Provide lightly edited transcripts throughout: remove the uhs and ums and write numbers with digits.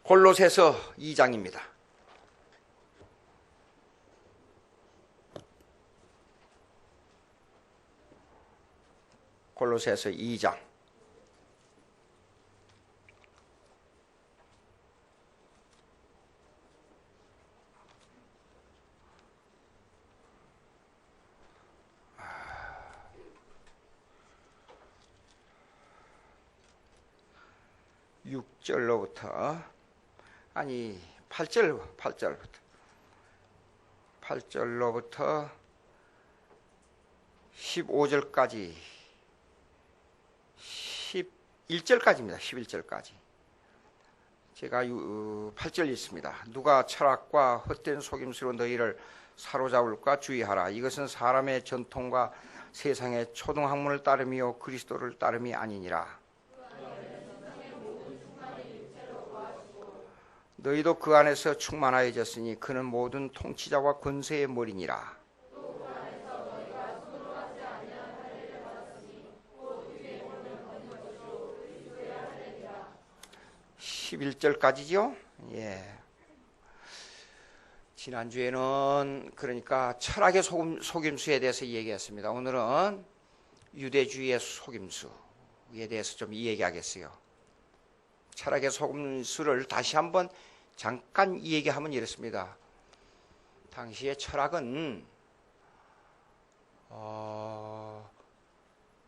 골로새서 2장입니다. 골로새서 2장. (6절로부터) 아니 8절로부터 15절까지 11절까지입니다. 11절까지. 제가 8절 있습니다. 누가 철학과 헛된 속임수로 너희를 사로잡을까 주의하라. 이것은 사람의 전통과 세상의 초등학문을 따름이요 그리스도를 따름이 아니니라. 너희도 그 안에서 충만하여졌으니 그는 모든 통치자와 권세의 머리니라. 11절까지죠? 예. 지난주에는 그러니까 철학의 속임수에 대해서 얘기했습니다. 오늘은 유대주의의 속임수에 대해서 좀 얘기하겠어요. 철학의 속임수를 다시 한번 잠깐 얘기하면 이렇습니다. 당시의 철학은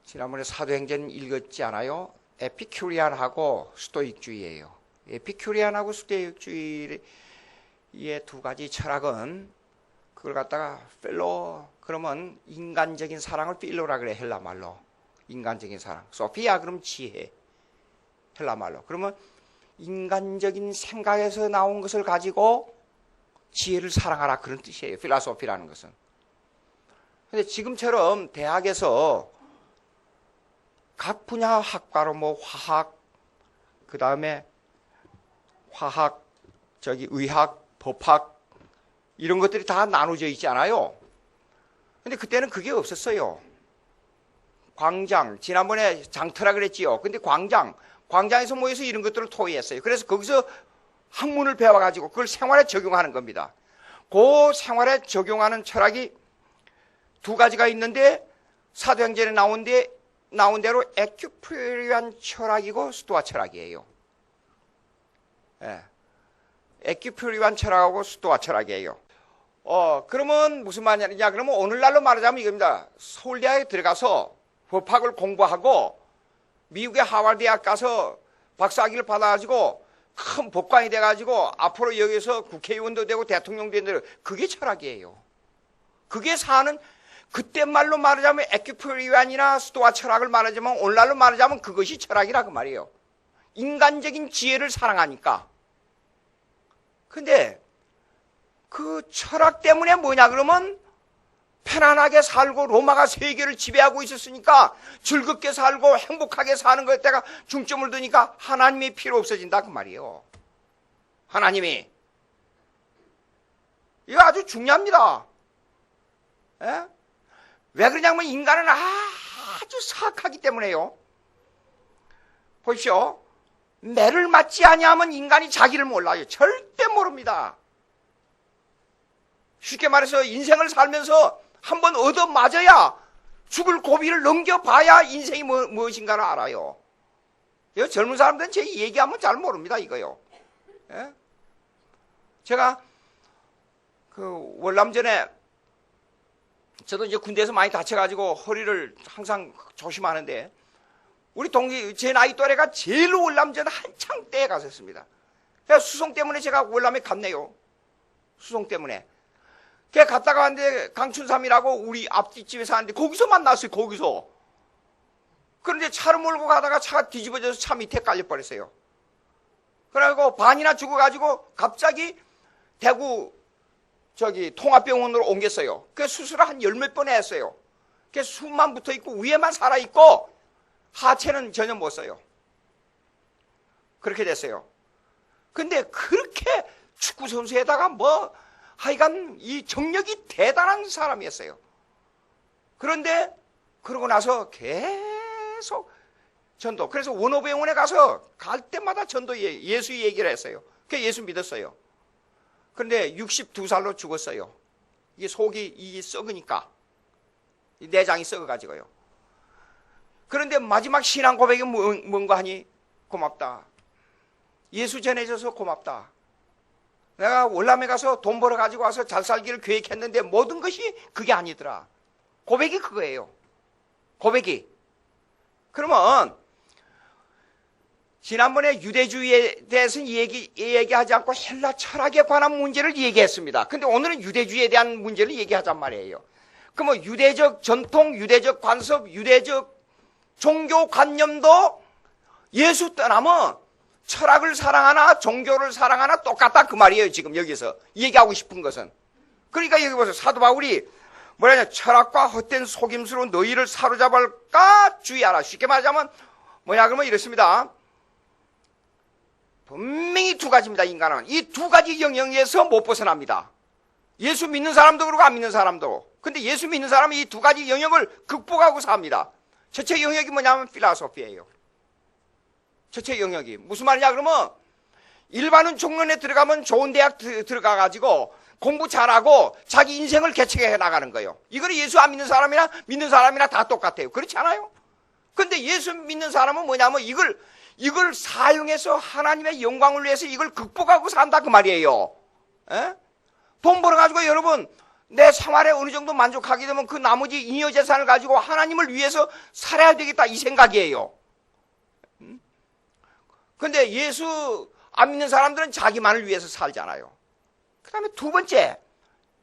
지난번에 사도행전 읽었지 않아요? 에피큐리안하고 스토익주의예요. 에피큐리안하고 스토익주의의 두 가지 철학은 그걸 갖다가 필로, 그러면 인간적인 사랑을 필로라 그래, 헬라 말로. 인간적인 사랑. 소피아 그럼 지혜, 헬라 말로. 그러면 인간적인 생각에서 나온 것을 가지고 지혜를 사랑하라, 그런 뜻이에요. 필라소피라는 것은. 근데 지금처럼 대학에서 각 분야 학과로 뭐 화학, 그 다음에 화학, 의학, 법학 이런 것들이 다 나눠져 있지 않아요? 근데 그때는 그게 없었어요. 광장, 지난번에 장터라 그랬지요. 근데 광장에서 모여서 이런 것들을 토의했어요. 그래서 거기서 학문을 배워가지고 그걸 생활에 적용하는 겁니다. 그 생활에 적용하는 철학이 두 가지가 있는데 사도행전에 나온 대로 에큐프리안 철학이고 스토아 철학이에요. 예. 에큐프리안 철학하고 스토아 철학이에요. 그러면 무슨 말이냐? 그러면 오늘날로 말하자면 이겁니다. 서울대학에 들어가서 법학을 공부하고 미국의 하버드 대학 가서 박사학위를 받아가지고 큰 법관이 돼가지고 앞으로 여기서 국회의원도 되고 대통령도 되는 그게 철학이에요. 그게 사는 그때 말로 말하자면 에큐프리안이나 스토아 철학을 말하자면 오늘날로 말하자면 그것이 철학이라 그 말이에요. 인간적인 지혜를 사랑하니까. 근데 그 철학 때문에 뭐냐 그러면 편안하게 살고 로마가 세계를 지배하고 있었으니까 즐겁게 살고 행복하게 사는 것에다가 중점을 두니까 하나님이 필요 없어진다 그 말이에요. 하나님이. 이거 아주 중요합니다. 예? 왜 그러냐면 인간은 아주 사악하기 때문에요. 보십시오. 매를 맞지 아니하면 인간이 자기를 몰라요. 절대 모릅니다. 쉽게 말해서 인생을 살면서 한번 얻어맞아야 죽을 고비를 넘겨봐야 인생이 무엇인가를 알아요. 젊은 사람들은 제 얘기하면 잘 모릅니다. 이거요. 예? 제가 그 월남전에 저도 이제 군대에서 많이 다쳐가지고 허리를 항상 조심하는데 우리 동기 제 나이 또래가 제일 월남전 한창 때에 갔었습니다. 수송 때문에 제가 월남에 갔네요. 수송 때문에. 걔 갔다가 왔는데 강춘삼이라고 우리 앞집에 사는데 거기서 만났어요. 거기서. 그런데 차를 몰고 가다가 차가 뒤집어져서 차 밑에 깔려버렸어요. 그래가지고 반이나 죽어가지고 갑자기 대구 통합병원으로 옮겼어요. 그 수술을 한 10몇 번 했어요. 그 숨만 붙어있고 위에만 살아있고 하체는 전혀 못 써요. 그렇게 됐어요. 근데 그렇게 축구선수에다가 하여간 이 정력이 대단한 사람이었어요. 그런데 그러고 나서 계속 전도. 그래서 원어병원에 가서 갈 때마다 전도 예수 얘기를 했어요. 그 예수 믿었어요. 그런데 62살로 죽었어요. 이게 속이 이게 썩으니까, 이 내장이 썩어가지고요. 그런데 마지막 신앙 고백이 뭔가 하니, 고맙다. 예수 전해줘서 고맙다. 내가 월남에 가서 돈 벌어 가지고 와서 잘 살기를 계획했는데 모든 것이 그게 아니더라. 고백이 그거예요. 고백이. 그러면 지난번에 유대주의에 대해서는 얘기하지 않고 헬라 철학에 관한 문제를 얘기했습니다. 근데 오늘은 유대주의에 대한 문제를 얘기하잔 말이에요. 그러면 유대적 전통, 유대적 관습, 유대적 종교관념도 예수 떠나면 철학을 사랑하나 종교를 사랑하나 똑같다 그 말이에요. 지금 여기서 얘기하고 싶은 것은. 그러니까 여기 보세요. 사도 바울이 뭐라냐, 철학과 헛된 속임수로 너희를 사로잡을까 주의하라. 쉽게 말하자면 뭐냐 그러면 이렇습니다. 분명히 두 가지입니다. 인간은 이 두 가지 영역에서 못 벗어납니다. 예수 믿는 사람도 그렇고 안 믿는 사람도. 근데 예수 믿는 사람은 이 두 가지 영역을 극복하고 삽니다. 첫째 영역이 뭐냐면 필라소피예요. 첫째 영역이 무슨 말이냐 그러면 일반은 종론에 들어가면 좋은 대학 들어가가지고 공부 잘하고 자기 인생을 개척해 나가는 거예요. 이거는 예수 안 믿는 사람이나 믿는 사람이나 다 똑같아요. 그렇지 않아요? 근데 예수 믿는 사람은 뭐냐면 이걸 사용해서 하나님의 영광을 위해서 이걸 극복하고 산다 그 말이에요. 에? 돈 벌어가지고 여러분 내 생활에 어느 정도 만족하게 되면 그 나머지 잉여 재산을 가지고 하나님을 위해서 살아야 되겠다 이 생각이에요. 근데 예수 안 믿는 사람들은 자기만을 위해서 살잖아요. 그 다음에 두 번째,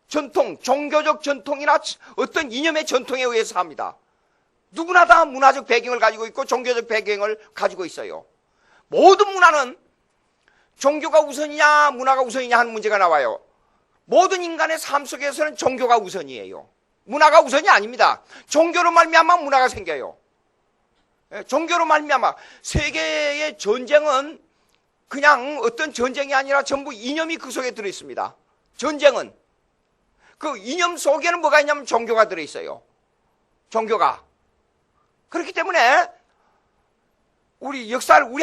전통, 종교적 전통이나 어떤 이념의 전통에 의해서 삽니다. 누구나 다 문화적 배경을 가지고 있고 종교적 배경을 가지고 있어요. 모든 문화는 종교가 우선이냐 문화가 우선이냐 하는 문제가 나와요. 모든 인간의 삶 속에서는 종교가 우선이에요. 문화가 우선이 아닙니다. 종교로 말미암아 문화가 생겨요. 종교로 말미암아 세계의 전쟁은 그냥 어떤 전쟁이 아니라 전부 이념이 그 속에 들어있습니다. 전쟁은 그 이념 속에는 뭐가 있냐면 종교가 들어있어요. 종교가. 그렇기 때문에 우리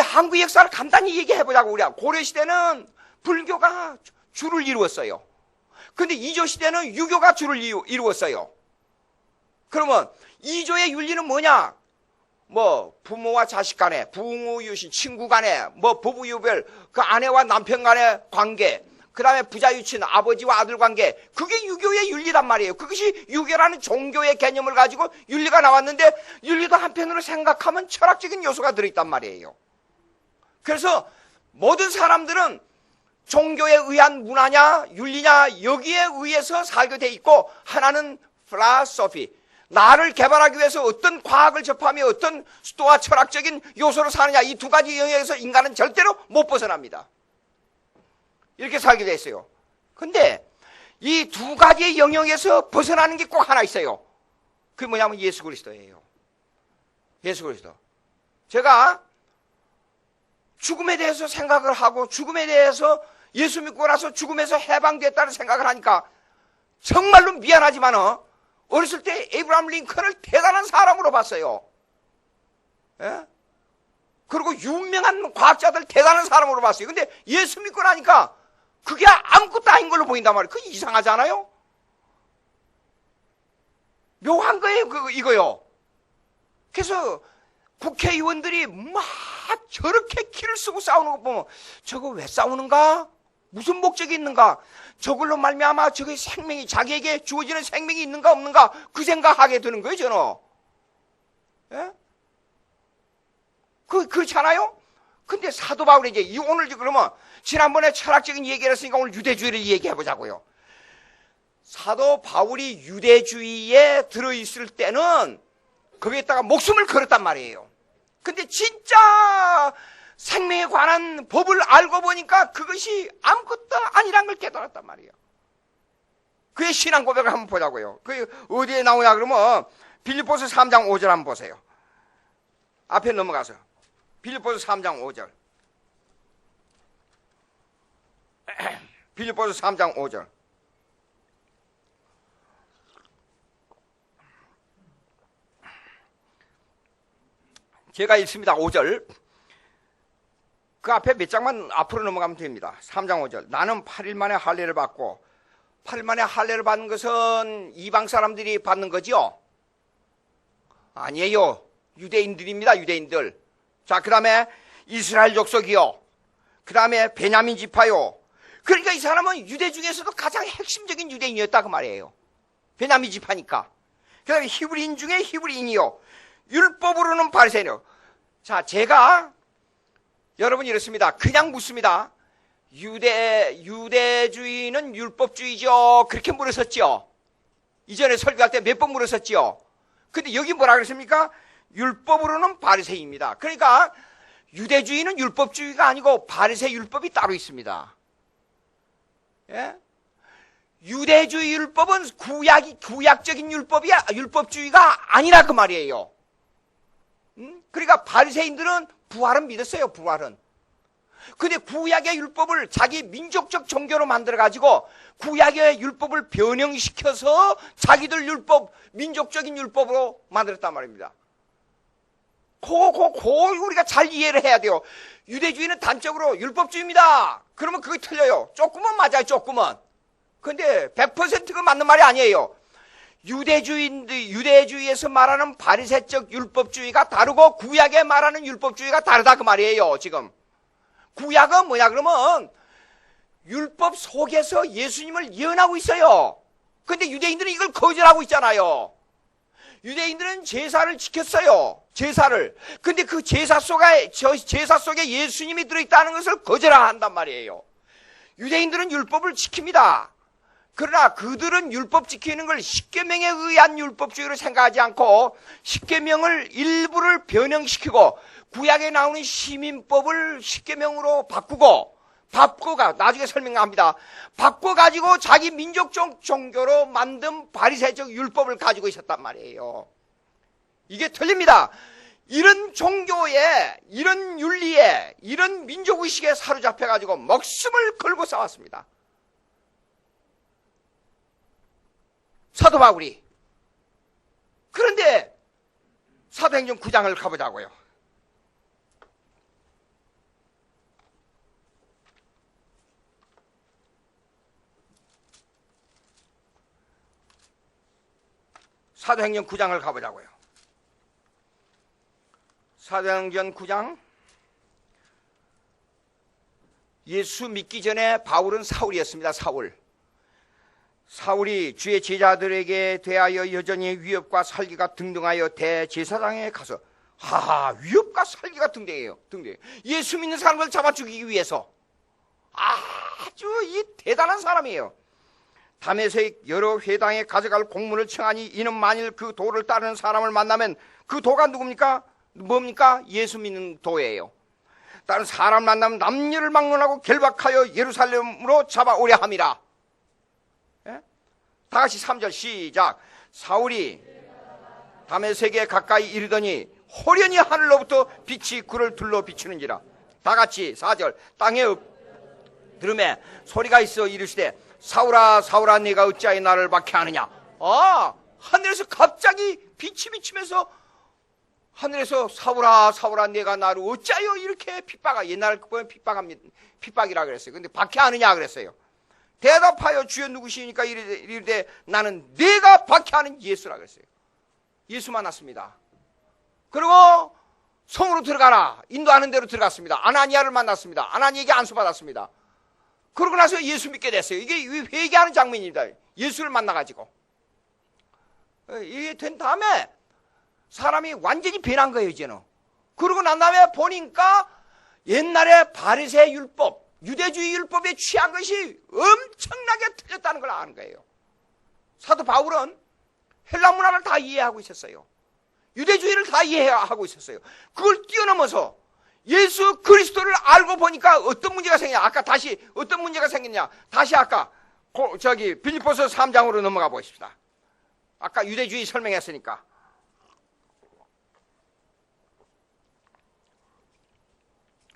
한국 역사를 간단히 얘기해보자고. 우리가 고려시대는 불교가 주를 이루었어요. 근데 이조시대는 유교가 주를 이루었어요. 그러면 이조의 윤리는 뭐냐? 뭐 부모와 자식 간에, 부모유신, 친구 간에, 뭐 부부유별, 그 아내와 남편 간의 관계, 그 다음에 부자유친, 아버지와 아들 관계, 그게 유교의 윤리란 말이에요. 그것이 유교라는 종교의 개념을 가지고 윤리가 나왔는데 윤리도 한편으로 생각하면 철학적인 요소가 들어있단 말이에요. 그래서 모든 사람들은 종교에 의한 문화냐 윤리냐 여기에 의해서 살게 돼 있고, 하나는 필라소피, 나를 개발하기 위해서 어떤 과학을 접하며 어떤 수도와 철학적인 요소로 사느냐, 이 두 가지 영역에서 인간은 절대로 못 벗어납니다. 이렇게 살게 돼 있어요. 근데 이 두 가지의 영역에서 벗어나는 게 꼭 하나 있어요. 그게 뭐냐면 예수 그리스도예요. 예수 그리스도. 제가 죽음에 대해서 생각을 하고 죽음에 대해서 예수 믿고 나서 죽음에서 해방됐다는 생각을 하니까 정말로 미안하지만 어렸을 때 에이브라함 링컨을 대단한 사람으로 봤어요. 예? 그리고 유명한 과학자들 대단한 사람으로 봤어요. 근데 예수 믿고 나니까 그게 아무것도 아닌 걸로 보인단 말이에요. 그거 이상하지 않아요? 묘한 거예요, 이거요. 그래서 국회의원들이 막 저렇게 키를 쓰고 싸우는 거 보면 저거 왜 싸우는가? 무슨 목적이 있는가? 저걸로 말미암아 저게 생명이, 자기에게 주어지는 생명이 있는가 없는가? 그 생각하게 되는 거예요, 저는. 예? 그렇잖아요? 근데 사도 바울이 이제 오늘 그러면 지난번에 철학적인 얘기를 했으니까 오늘 유대주의를 얘기해 보자고요. 사도 바울이 유대주의에 들어있을 때는 거기에다가 목숨을 걸었단 말이에요. 근데 진짜 생명에 관한 법을 알고 보니까 그것이 아무것도 아니란 걸 깨달았단 말이에요. 그의 신앙 고백을 한번 보자고요. 그게 어디에 나오냐 그러면 빌립보서 3장 5절 한번 보세요. 앞에 넘어가서 빌립보서 3장 5절. 빌립보서 3장 5절. 제가 읽습니다. 5절. 그 앞에 몇 장만 앞으로 넘어가면 됩니다. 3장 5절. 나는 8일 만에 할례를 받고, 8일 만에 할례를 받는 것은 이방 사람들이 받는 거죠? 아니에요. 유대인들입니다. 유대인들. 자, 그 다음에 이스라엘 족속이요. 그 다음에 베냐민 지파요. 그러니까 이 사람은 유대 중에서도 가장 핵심적인 유대인이었다 그 말이에요. 베냐민 지파니까. 그 다음에 히브리인 중에 히브리인이요. 율법으로는 바리새인이요. 자, 제가 여러분 이렇습니다. 그냥 묻습니다. 유대주의는 율법주의죠. 그렇게 물었었죠. 이전에 설교할 때 몇 번 물었었죠. 근데 여기 뭐라 그랬습니까? 율법으로는 바리새인입니다. 그러니까 유대주의는 율법주의가 아니고 바리새 율법이 따로 있습니다. 예? 유대주의 율법은 구약적인 율법주의가 아니라 그 말이에요. 그러니까 바리새인들은 부활은 믿었어요. 부활은. 근데 구약의 율법을 자기 민족적 종교로 만들어가지고 구약의 율법을 변형시켜서 자기들 율법, 민족적인 율법으로 만들었단 말입니다. 우리가 잘 이해를 해야 돼요. 유대주의는 단적으로 율법주의입니다. 그러면 그게 틀려요. 조금은 맞아요. 조금은. 근데 100%가 맞는 말이 아니에요. 유대주의에서 말하는 바리새적 율법주의가 다르고 구약에 말하는 율법주의가 다르다 그 말이에요. 지금 구약은 뭐냐 그러면 율법 속에서 예수님을 예언하고 있어요. 근데 유대인들은 이걸 거절하고 있잖아요. 유대인들은 제사를 지켰어요. 제사를. 근데 그 제사 속에 예수님이 들어있다는 것을 거절한단 말이에요. 유대인들은 율법을 지킵니다. 그러나 그들은 율법 지키는 걸 십계명에 의한 율법주의로 생각하지 않고 십계명을 일부를 변형시키고 구약에 나오는 시민법을 십계명으로 바꾸고가 나중에 설명합니다. 바꿔가지고 자기 민족적 종교로 만든 바리새적 율법을 가지고 있었단 말이에요. 이게 틀립니다. 이런 종교에, 이런 윤리에, 이런 민족의식에 사로잡혀가지고 목숨을 걸고 싸웠습니다. 사도 바울이. 그런데 사도행전 9장을 가보자고요. 사도행전 9장을 가보자고요. 사도행전 9장. 예수 믿기 전에 바울은 사울이었습니다. 사울이 주의 제자들에게 대하여 여전히 위협과 살기가 등등하여 대제사장에 가서 위협과 살기가 등등해요. 예수 믿는 사람을 잡아 죽이기 위해서 아주 이 대단한 사람이에요. 다메섹 여러 회당에 가져갈 공문을 청하니 이는 만일 그 도를 따르는 사람을 만나면 그 도가 누굽니까? 뭡니까? 예수 믿는 도예요. 다른 사람 만나면 남녀를 막론하고 결박하여 예루살렘으로 잡아오려 함이라. 예? 다 같이 3절 시작. 사울이 다메섹에 가까이 이르더니 호련히 하늘로부터 빛이 그를 둘러 비추는지라. 다 같이 4절. 땅에 들음에 소리가 있어 이르시되 사울아 사울아 네가 어찌하여 나를 박해하느냐. 하늘에서 갑자기 빛이 비치면서 하늘에서 사울아 사울아 네가 나를 어찌하여 이렇게 옛날에 보면 핍박이라 그랬어요. 근데 박해하느냐 그랬어요. 대답하여 주여 누구시니까 이르되 나는 네가 박해하는 예수라 그랬어요. 예수 만났습니다. 그리고 성으로 들어가라. 인도하는 대로 들어갔습니다. 아나니아를 만났습니다. 아나니에게 안수받았습니다. 그러고 나서 예수 믿게 됐어요. 이게 회개하는 장면입니다. 예수를 만나가지고. 이게 된 다음에 사람이 완전히 변한 거예요, 이제는. 그러고 난 다음에 보니까 옛날에 바리새 율법, 유대주의 율법에 취한 것이 엄청나게 틀렸다는 걸 아는 거예요. 사도 바울은 헬라 문화를 다 이해하고 있었어요. 유대주의를 다 이해하고 있었어요. 그걸 뛰어넘어서 예수 그리스도를 알고 보니까 어떤 문제가 생기냐. 어떤 문제가 생겼냐. 다시 빌립보서 3장으로 넘어가 보십시다. 아까 유대주의 설명했으니까.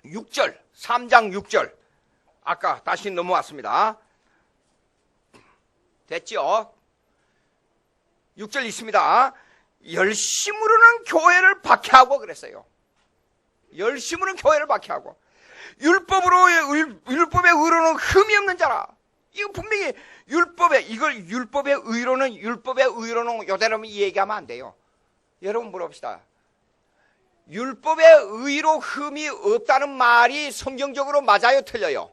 6절, 3장 6절. 아까 다시 넘어왔습니다. 됐죠? 6절 있습니다. 열심으로는 교회를 박해하고 그랬어요. 열심으로는 교회를 박해하고. 율법의 의로는 흠이 없는 자라. 이거 분명히 율법의 의로는 요대로 얘기하면 안 돼요. 여러분 물어봅시다. 율법의 의로 흠이 없다는 말이 성경적으로 맞아요, 틀려요?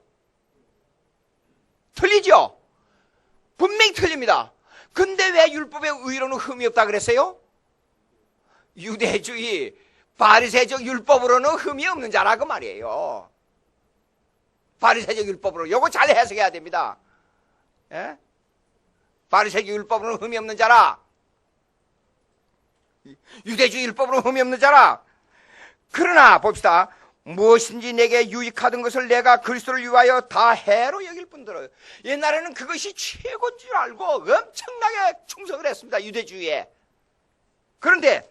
틀리죠? 분명히 틀립니다. 근데 왜 율법의 의로는 흠이 없다 그랬어요? 유대주의, 바리새적 율법으로는 흠이 없는 자라고 말이에요. 바리새적 율법으로. 요거 잘 해석해야 됩니다. 예? 바리새적 율법으로는 흠이 없는 자라. 유대주의 율법으로 흠이 없는 자라. 그러나 봅시다. 무엇인지 내게 유익하던 것을 내가 그리스도를 위하여 다 해로 여길 뿐더러. 옛날에는 그것이 최고인 줄 알고 엄청나게 충성을 했습니다. 유대주의에. 그런데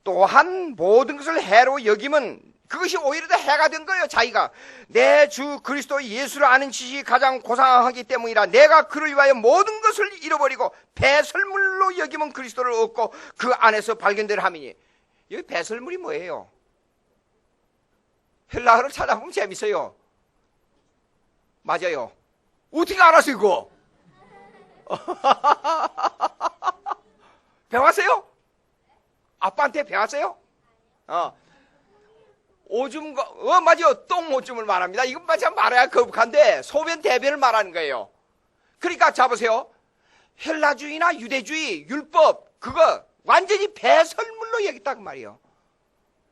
또한 모든 것을 해로 여기면 그것이 오히려 더 해가 된 거예요. 자기가 내 주 그리스도 예수를 아는 지식이 가장 고상하기 때문이라 내가 그를 위하여 모든 것을 잃어버리고 배설물로 여기면 그리스도를 얻고 그 안에서 발견될 함이니. 여기 배설물이 뭐예요? 헬라어를 찾아보면 재밌어요. 맞아요. 어떻게 알았어요 이거? 배웠어요? 아빠한테 배웠어요? 오줌, 맞아요. 똥 오줌을 말합니다. 이건 참 말해야 거북한데 소변 대변을 말하는 거예요. 그러니까 잡으세요. 헬라주의나 유대주의, 율법 그거 완전히 배설물로 여겼다고 말이에요.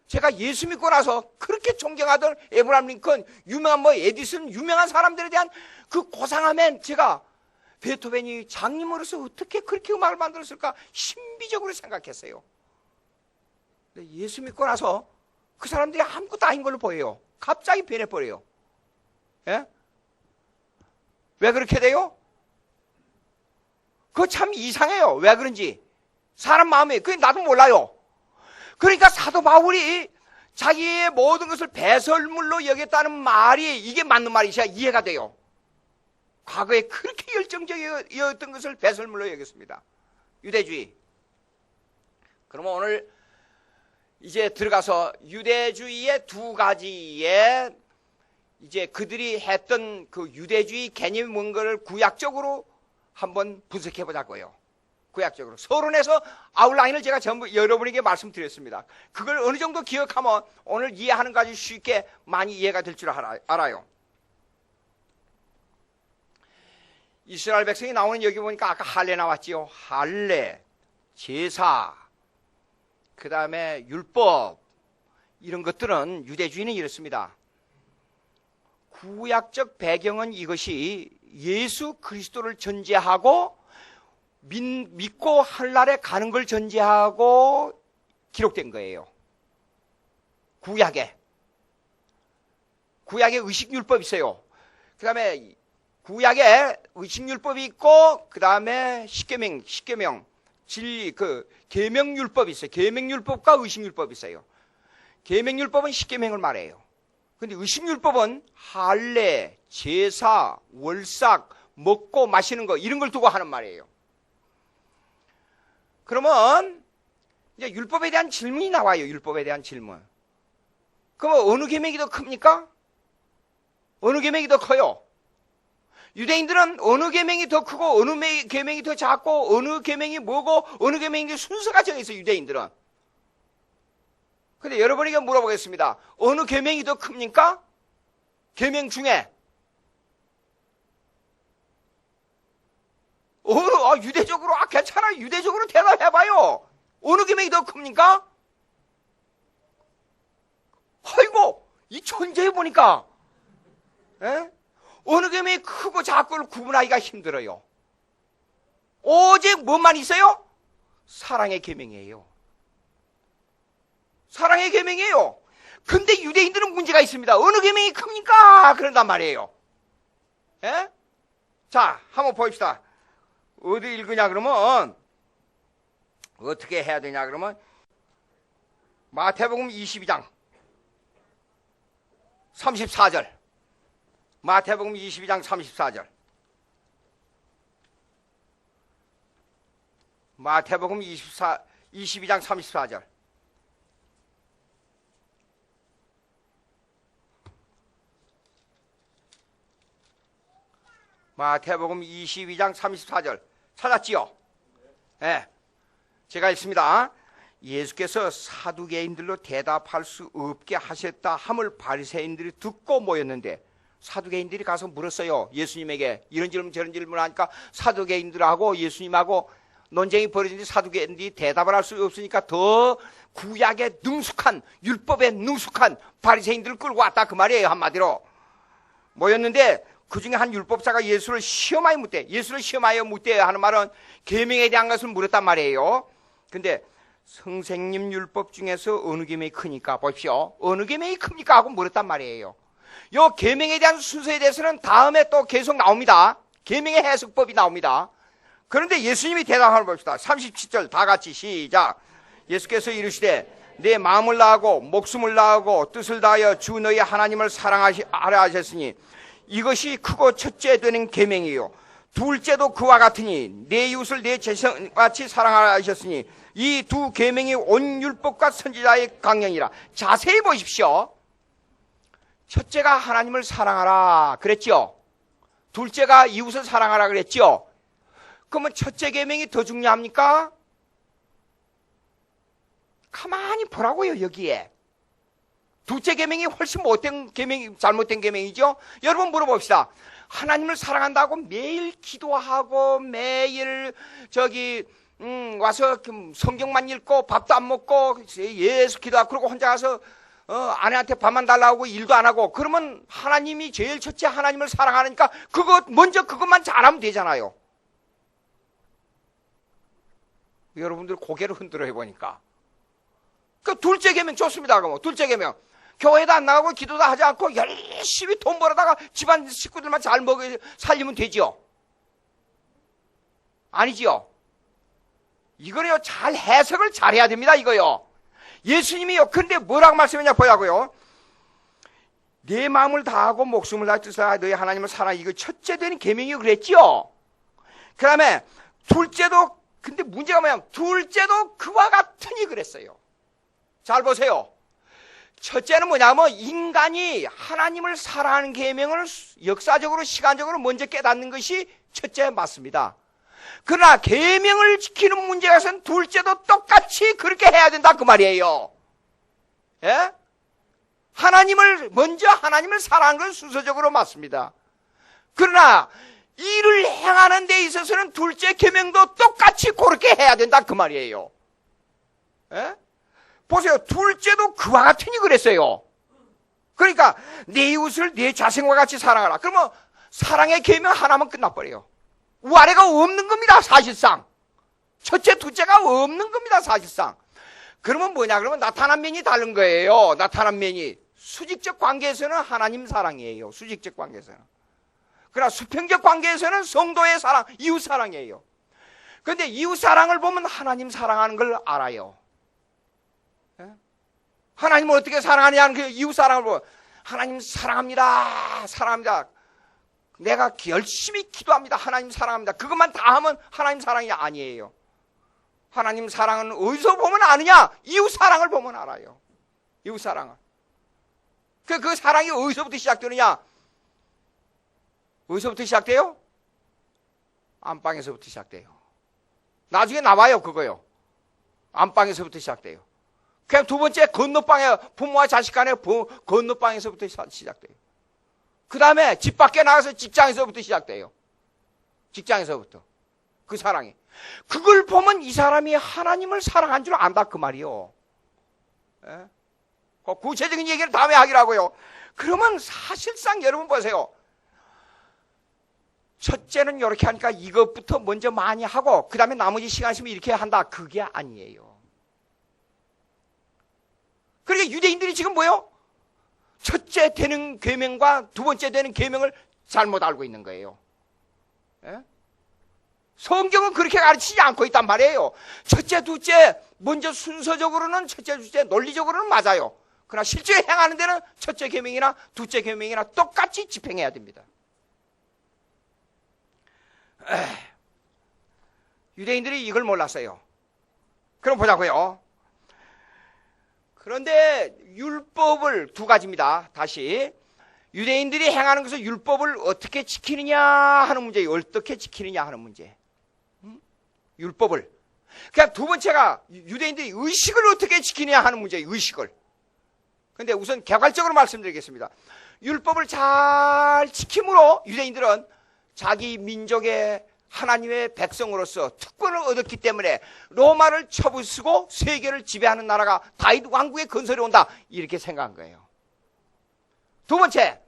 제가 예수 믿고 나서 그렇게 존경하던 에브라임 링컨, 유명한 에디슨, 유명한 사람들에 대한 그 고상함엔 제가 베토벤이 장님으로서 어떻게 그렇게 음악을 만들었을까 신비적으로 생각했어요. 근데 예수 믿고 나서 그 사람들이 아무것도 아닌 걸로 보여요. 갑자기 변해버려요. 예? 왜 그렇게 돼요? 그거 참 이상해요. 왜 그런지. 사람 마음에, 그게 나도 몰라요. 그러니까 사도 바울이 자기의 모든 것을 배설물로 여겼다는 말이 이게 맞는 말이셔야 이해가 돼요. 과거에 그렇게 열정적이었던 것을 배설물로 여겼습니다. 유대주의. 그러면 오늘 이제 들어가서 유대주의의 두 가지의 이제 그들이 했던 그 유대주의 개념이 뭔가를 구약적으로 한번 분석해 보자고요. 구약적으로. 서론에서 아웃라인을 제가 전부 여러분에게 말씀드렸습니다. 그걸 어느 정도 기억하면 오늘 이해하는 것이 쉽게 많이 이해가 될 줄 알아요. 이스라엘 백성이 나오는 여기 보니까 아까 할례 나왔지요. 할례, 제사, 그 다음에 율법 이런 것들은 유대주의는 이렇습니다. 구약적 배경은 이것이 예수 그리스도를 전제하고 믿고 하늘나라에 가는 걸 전제하고 기록된 거예요. 구약에 의식율법이 있어요. 그 다음에 구약에 의식율법이 있고 그 다음에 십계명 진리 계명율법이 있어요. 계명율법과 의식율법이 있어요. 계명율법은 십계명을 말해요. 근데 의식율법은 할례, 제사, 월삭, 먹고 마시는 거 이런 걸 두고 하는 말이에요. 그러면 이제 율법에 대한 질문이 나와요. 율법에 대한 질문. 그럼 어느 계명이 더 큽니까? 어느 계명이 더 커요? 유대인들은 어느 계명이 더 크고 어느 계명이 더 작고 어느 계명이 뭐고 어느 계명이 순서가 정해서 유대인들은. 근데 여러분에게 물어보겠습니다. 어느 계명이 더 큽니까? 계명 중에 유대적으로 괜찮아. 유대적으로 대답해봐요. 어느 계명이 더 큽니까? 아이고 이 천재에 보니까 어느 계명이 크고 작고를 구분하기가 힘들어요. 오직 뭐만 있어요? 사랑의 계명이에요. 사랑의 계명이에요. 근데 유대인들은 문제가 있습니다. 어느 계명이 큽니까? 그런단 말이에요. 예? 자, 한번 보입시다. 어디 읽으냐 그러면 어떻게 해야 되냐 그러면 마태복음 22장 34절 마태복음 22장 34절 마태복음 22장 34절 마태복음 22장 34절 찾았지요? 네. 제가 읽습니다. 예수께서 사두개인들로 대답할 수 없게 하셨다 함을 바리새인들이 듣고 모였는데, 사두개인들이 가서 물었어요. 예수님에게 이런 질문 저런 질문을 하니까 사두개인들하고 예수님하고 논쟁이 벌어지는데 사두개인들이 대답을 할 수 없으니까 더 구약에 능숙한, 율법에 능숙한 바리새인들을 끌고 왔다 그 말이에요. 한마디로 모였는데 그 중에 한 율법사가 예수를 시험하여 묻대. 예수를 시험하여 묻대 하는 말은 계명에 대한 것을 물었단 말이에요. 근데 선생님 율법 중에서 어느 계명이 크니까 보십시오. 어느 계명이 큽니까 하고 물었단 말이에요. 요 계명에 대한 순서에 대해서는 다음에 또 계속 나옵니다. 계명의 해석법이 나옵니다. 그런데 예수님이 대답하는 걸 봅시다. 37절 다 같이 시작. 예수께서 이르시되 내 마음을 다하고 목숨을 다하고 뜻을 다하여 주 너희 하나님을 사랑하라 하셨으니 이것이 크고 첫째 되는 계명이요 둘째도 그와 같으니 내 이웃을 내 자신같이 사랑하라 하셨으니 이 두 계명이 온 율법과 선지자의 강령이라. 자세히 보십시오. 첫째가 하나님을 사랑하라 그랬죠. 둘째가 이웃을 사랑하라 그랬죠. 그러면 첫째 계명이 더 중요합니까? 가만히 보라고요. 여기에 둘째 계명이 훨씬 못된 계명이, 잘못된 계명이죠. 여러분 물어봅시다. 하나님을 사랑한다고 매일 기도하고 매일 와서 성경만 읽고 밥도 안 먹고 예수 기도하고 그러고 혼자 가서 아내한테 밥만 달라고 일도 안 하고 그러면 하나님이 제일 첫째 하나님을 사랑하니까 먼저 그것만 잘하면 되잖아요. 여러분들 고개를 흔들어 해보니까 그 둘째 계명 좋습니다. 그럼 둘째 계명 교회도 안 나가고 기도도 하지 않고 열심히 돈 벌어다가 집안 식구들만 잘 살리면 되지요? 아니지요? 이거요 잘 해석을 잘해야 됩니다. 이거요. 예수님이요. 근데 뭐라고 말씀했냐 보자고요. 내 마음을 다하고 목숨을 다해 뜻을 다해 너희 하나님을 사랑하. 이거 첫째 되는 계명이 그랬지요. 그 다음에 둘째도, 근데 문제가 뭐냐면 둘째도 그와 같으니 그랬어요. 잘 보세요. 첫째는 뭐냐면 인간이 하나님을 사랑하는 계명을 역사적으로 시간적으로 먼저 깨닫는 것이 첫째 맞습니다. 그러나 계명을 지키는 문제에서는 둘째도 똑같이 그렇게 해야 된다 그 말이에요. 예? 먼저 하나님을 사랑하는 건 순서적으로 맞습니다. 그러나 이를 행하는 데 있어서는 둘째 계명도 똑같이 그렇게 해야 된다 그 말이에요. 예? 보세요. 둘째도 그와 같으니 그랬어요. 그러니까 내 이웃을 내 자신과 같이 사랑하라. 그러면 사랑의 계명 하나만 끝나버려요. 우아래가 없는 겁니다. 사실상. 첫째, 둘째가 없는 겁니다. 사실상. 그러면 뭐냐? 그러면 나타난 면이 다른 거예요. 나타난 면이. 수직적 관계에서는 하나님 사랑이에요. 수직적 관계에서는. 그러나 수평적 관계에서는 성도의 사랑, 이웃 사랑이에요. 그런데 이웃 사랑을 보면 하나님 사랑하는 걸 알아요. 하나님을 어떻게 사랑하냐는 그 이웃 사랑을 보면 하나님 사랑합니다. 사랑합니다. 내가 열심히 기도합니다. 하나님 사랑합니다. 그것만 다 하면 하나님 사랑이 아니에요. 하나님 사랑은 어디서 보면 아느냐? 이웃 사랑을 보면 알아요. 이웃 사랑을. 그 사랑이 어디서부터 시작되느냐? 어디서부터 시작돼요? 안방에서부터 시작돼요. 나중에 나와요, 그거요. 안방에서부터 시작돼요. 그냥 두 번째 건너방에 부모와 자식 간의 건너방에서부터 시작돼요. 그 다음에 집 밖에 나가서 직장에서부터 시작돼요. 직장에서부터. 그 사랑이. 그걸 보면 이 사람이 하나님을 사랑한 줄 안다 그 말이요. 예? 구체적인 얘기를 다음에 하기라고요. 그러면 사실상 여러분 보세요. 첫째는 이렇게 하니까 이것부터 먼저 많이 하고 그 다음에 나머지 시간 있으면 이렇게 한다. 그게 아니에요. 그러니까 유대인들이 지금 뭐예요? 첫째 되는 계명과 두 번째 되는 계명을 잘못 알고 있는 거예요. 예? 성경은 그렇게 가르치지 않고 있단 말이에요. 첫째, 둘째, 먼저 순서적으로는 첫째, 둘째, 논리적으로는 맞아요. 그러나 실제 행하는 데는 첫째 계명이나 둘째 계명이나 똑같이 집행해야 됩니다. 유대인들이 이걸 몰랐어요. 그럼 보자고요. 그런데 율법을 두 가지입니다. 다시 유대인들이 행하는 것을 율법을 어떻게 지키느냐 하는 문제예요. 어떻게 지키느냐 하는 문제. 율법을. 그러니까 두 번째가 유대인들이 의식을 어떻게 지키느냐 하는 문제예요. 의식을. 근데 우선 개괄적으로 말씀드리겠습니다. 율법을 잘 지킴으로 유대인들은 자기 민족의 하나님의 백성으로서 특권을 얻었기 때문에 로마를 쳐부수고 세계를 지배하는 나라가 다윗 왕국의 건설이 온다. 이렇게 생각한 거예요. 두 번째,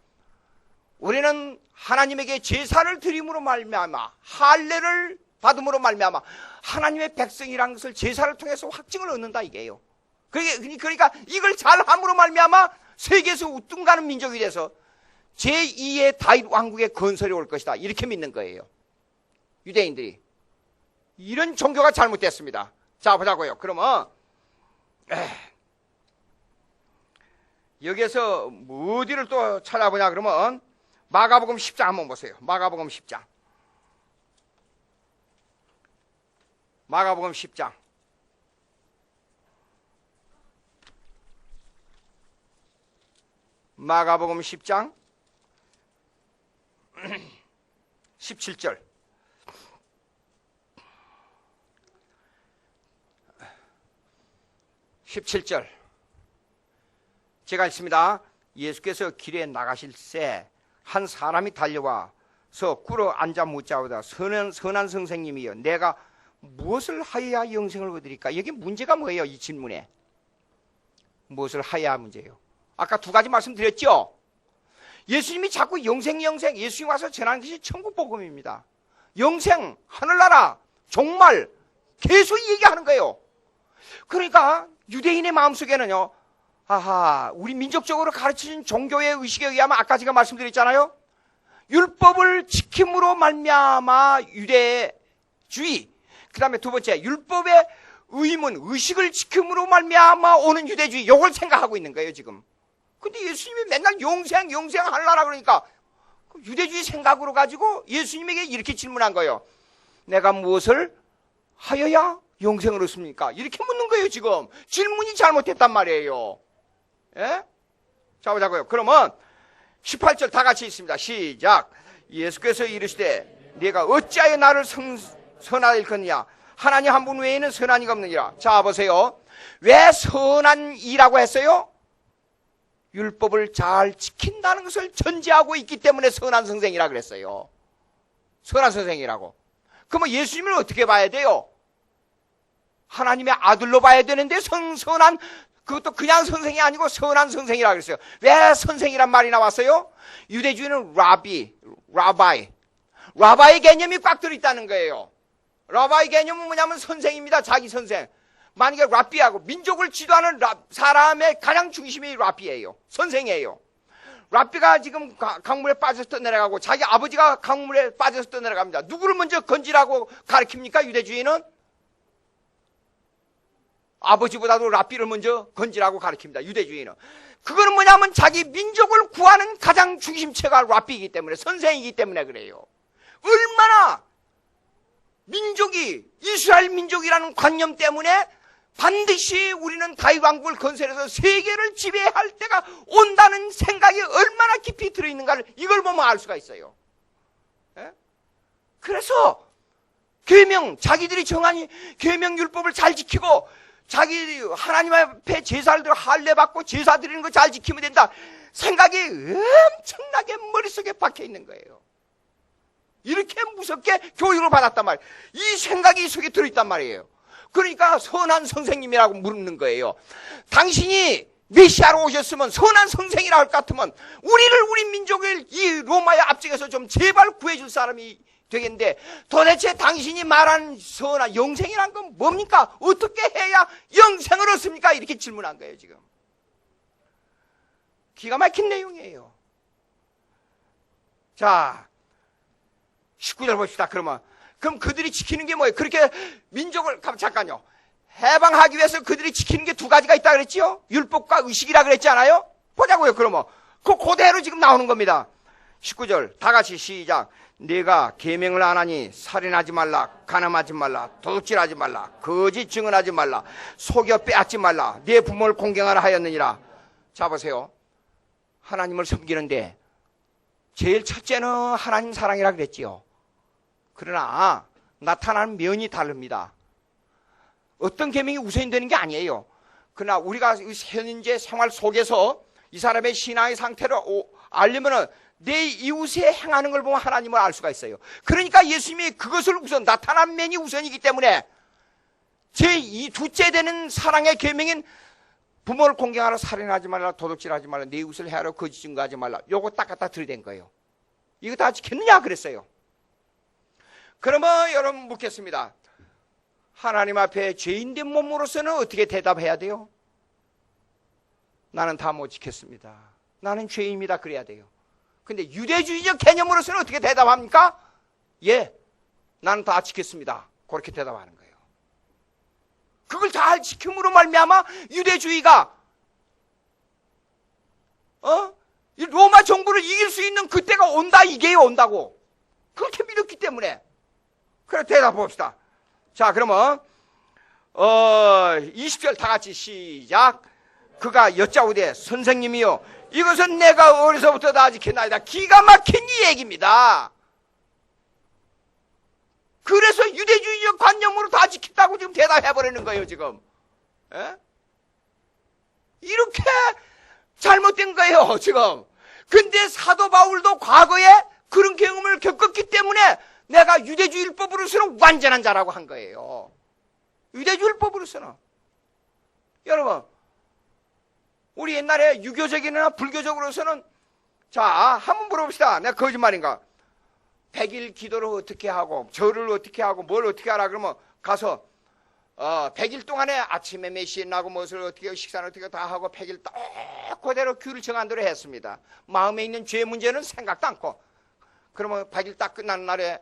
우리는 하나님에게 제사를 드림으로 말미암아 할례를 받음으로 말미암아 하나님의 백성이라는 것을 제사를 통해서 확증을 얻는다 이게요. 그러니까 이걸 잘함으로 말미암아 세계에서 우뚝 가는 민족이 돼서 제2의 다윗 왕국의 건설이 올 것이다. 이렇게 믿는 거예요. 유대인들이. 이런 종교가 잘못됐습니다. 자, 보자고요. 그러면 여기에서 어디를 또 찾아보냐 그러면 마가복음 10장 한번 보세요. 마가복음 10장. 마가복음 10장. 마가복음 10장 17절. 17절. 제가 읽습니다. 예수께서 길에 나가실 새 한 사람이 달려와서 꿇어 앉아 묻자오다. 선한 선생님이여, 내가 무엇을 하여야 영생을 얻으리까? 여기 문제가 뭐예요? 이 질문에 무엇을 하여야 문제예요. 아까 두 가지 말씀드렸죠. 예수님이 자꾸 영생 예수님 와서 전하는 것이 천국 복음입니다. 영생, 하늘나라, 종말 계속 얘기하는 거예요. 그러니까 유대인의 마음속에는요, 아하, 우리 민족적으로 가르치는 종교의 의식에 의하면 아까 제가 말씀드렸잖아요. 율법을 지킴으로 말미암아 유대주의. 그 다음에 두 번째, 율법의 의문, 의식을 지킴으로 말미암아 오는 유대주의. 이걸 생각하고 있는 거예요 지금. 근데 예수님이 맨날 영생 하려라 그러니까 유대주의 생각으로 가지고 예수님에게 이렇게 질문한 거예요. 내가 무엇을 하여야 영생을 얻습니까? 이렇게 묻는 거예요 지금. 질문이 잘못됐단 말이에요. 예? 자, 보자고요. 그러면 18절 다 같이 있습니다. 시작. 예수께서 이르시되 네가 어찌하여 나를 선하다 일컫느냐? 하나님 한 분 외에는 선한 이가 없느니라. 자, 보세요. 왜 선한 이라고 했어요? 율법을 잘 지킨다는 것을 전제하고 있기 때문에 선한 선생이라 그랬어요. 선한 선생이라고. 그러면 예수님을 어떻게 봐야 돼요? 하나님의 아들로 봐야 되는데 선한, 그것도 그냥 선생이 아니고 선한 선생이라 그랬어요. 왜 선생이란 말이 나왔어요? 유대주의는 라바이 개념이 꽉 들어있다는 거예요. 라바이 개념은 뭐냐면 선생입니다. 자기 선생. 만약에 랍비하고 민족을 지도하는 사람의 가장 중심이 랍비예요. 선생이에요. 랍비가 지금 강물에 빠져서 떠내려가고 자기 아버지가 강물에 빠져서 떠내려갑니다. 누구를 먼저 건지라고 가르칩니까? 유대주의는 아버지보다도 랍비를 먼저 건지라고 가르칩니다. 유대주의는. 그거는 뭐냐면 자기 민족을 구하는 가장 중심체가 랍비이기 때문에, 선생이기 때문에 그래요. 얼마나 민족이 이스라엘 민족이라는 관념 때문에 반드시 우리는 다윗 왕국을 건설해서 세계를 지배할 때가 온다는 생각이 얼마나 깊이 들어있는가를 이걸 보면 알 수가 있어요. 예? 그래서 계명, 자기들이 정한 계명 율법을 잘 지키고 자기 하나님 앞에 제사를 드려 할례 받고 제사 드리는 거 잘 지키면 된다 생각이 엄청나게 머릿속에 박혀 있는 거예요. 이렇게 무섭게 교육을 받았단 말이에요. 이 생각이 이 속에 들어있단 말이에요. 그러니까 선한 선생님이라고 묻는 거예요. 당신이 메시아로 오셨으면 선한 선생이라 할 것 같으면 우리 민족을 이 로마의 압제에서 좀 제발 구해줄 사람이 되겠는데 도대체 당신이 말한 선한 영생이란 건 뭡니까? 어떻게 해야 영생을 얻습니까? 이렇게 질문한 거예요 지금. 기가 막힌 내용이에요. 자, 19절 봅시다. 그럼 그들이 지키는 게 뭐예요? 그렇게 민족을, 잠깐요. 해방하기 위해서 그들이 지키는 게 두 가지가 있다 그랬지요? 율법과 의식이라 그랬지 않아요? 보자고요, 그러면. 그대로 지금 나오는 겁니다. 19절, 다 같이 시작. 네가 계명을 안 하니 살인하지 말라, 간음하지 말라, 도둑질하지 말라, 거짓 증언하지 말라, 속여 빼앗지 말라, 네 부모를 공경하라 하였느니라. 자, 보세요. 하나님을 섬기는데 제일 첫째는 하나님 사랑이라 그랬지요. 그러나 나타나는 면이 다릅니다. 어떤 계명이 우선이 되는 게 아니에요. 그러나 우리가 현재 생활 속에서 이 사람의 신앙의 상태를 알려면은 내 이웃에 행하는 걸 보면 하나님을 알 수가 있어요. 그러니까 예수님이 그것을 우선 나타난 면이 우선이기 때문에 제 둘째 되는 사랑의 계명인 부모를 공경하라, 살인하지 말라, 도둑질하지 말라, 내 이웃을 해하라, 거짓 증거하지 말라. 요거 딱 갖다 들이댄 거예요. 이거 다 지켰느냐 그랬어요. 그러면 여러분 묻겠습니다. 하나님 앞에 죄인된 몸으로서는 어떻게 대답해야 돼요? 나는 다 못 지켰습니다. 나는 죄인입니다. 그래야 돼요. 근데 유대주의적 개념으로서는 어떻게 대답합니까? 예, 나는 다 지켰습니다. 그렇게 대답하는 거예요. 그걸 잘 지킴으로 말미암아 유대주의가 이 로마 정부를 이길 수 있는 그때가 온다, 이게요, 온다고. 그렇게 믿었기 때문에. 그래, 대답 봅시다. 자, 그러면 20절 다 같이 시작. 그가 여짜오되 선생님이요, 이것은 내가 어려서부터 다 지켰나이다. 기가 막힌 이 얘기입니다. 그래서 유대주의적 관념으로 다 지켰다고 지금 대답해버리는 거예요, 지금. 에? 이렇게 잘못된 거예요, 지금. 근데 사도 바울도 과거에 그런 경험을 겪었기 때문에 내가 유대주의법으로서는 완전한 자라고 한 거예요. 유대주의법으로서는. 여러분, 우리 옛날에 유교적이나 불교적으로서는 자, 한번 물어봅시다. 내가 거짓말인가? 100일 기도를 어떻게 하고 절을 어떻게 하고 뭘 어떻게 하라 그러면 가서 100일 동안에 아침에 몇 시에 나고 무엇을 어떻게 하고 식사는 어떻게 다 하고 100일 딱 그대로 규를 정한 대로 했습니다. 마음에 있는 죄 문제는 생각도 않고. 그러면 100일 딱 끝난 날에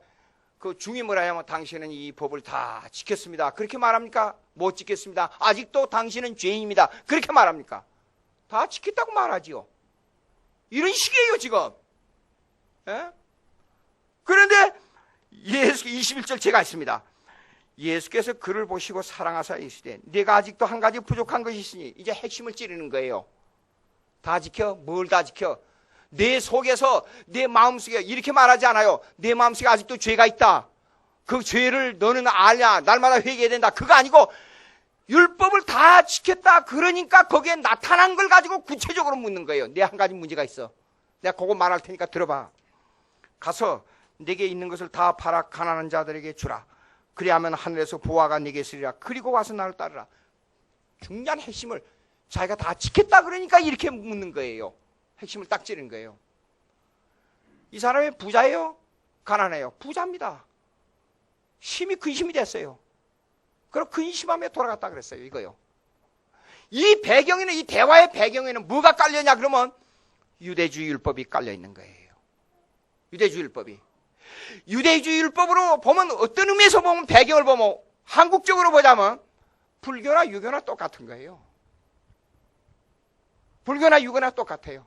그 중이 뭐라 하면 당신은 이 법을 다 지켰습니다. 그렇게 말합니까? 못 지켰습니다. 아직도 당신은 죄인입니다. 그렇게 말합니까? 다 지켰다고 말하지요. 이런 식이에요, 지금. 예? 그런데 예수 21절 제가 있습니다. 예수께서 그를 보시고 사랑하사 이르시되 네가 아직도 한 가지 부족한 것이 있으니 이제 핵심을 찌르는 거예요. 다 지켜? 뭘 다 지켜? 내 속에서 내 마음속에 이렇게 말하지 않아요. 내 마음속에 아직도 죄가 있다. 그 죄를 너는 알냐? 날마다 회개해야 된다. 그거 아니고 율법을 다 지켰다. 그러니까 거기에 나타난 걸 가지고 구체적으로 묻는 거예요. 내 한 가지 문제가 있어. 내가 그거 말할 테니까 들어봐. 가서 내게 있는 것을 다 팔아 가난한 자들에게 주라. 그리하면 하늘에서 보화가 네게 있으리라. 그리고 와서 나를 따르라. 중요한 핵심을 자기가 다 지켰다 그러니까 이렇게 묻는 거예요. 핵심을 딱 찌르는 거예요. 이 사람이 부자예요? 가난해요? 부자입니다. 심히 근심이 됐어요. 그럼 근심하며 돌아갔다 그랬어요. 이거요. 이 배경에는, 이 대화의 배경에는 뭐가 깔려냐 그러면 유대주의 율법이 깔려 있는 거예요. 유대주의 율법이. 유대주의 율법으로 보면 어떤 의미에서 보면 배경을 보면 한국적으로 보자면 불교나 유교나 똑같은 거예요. 불교나 유교나 똑같아요.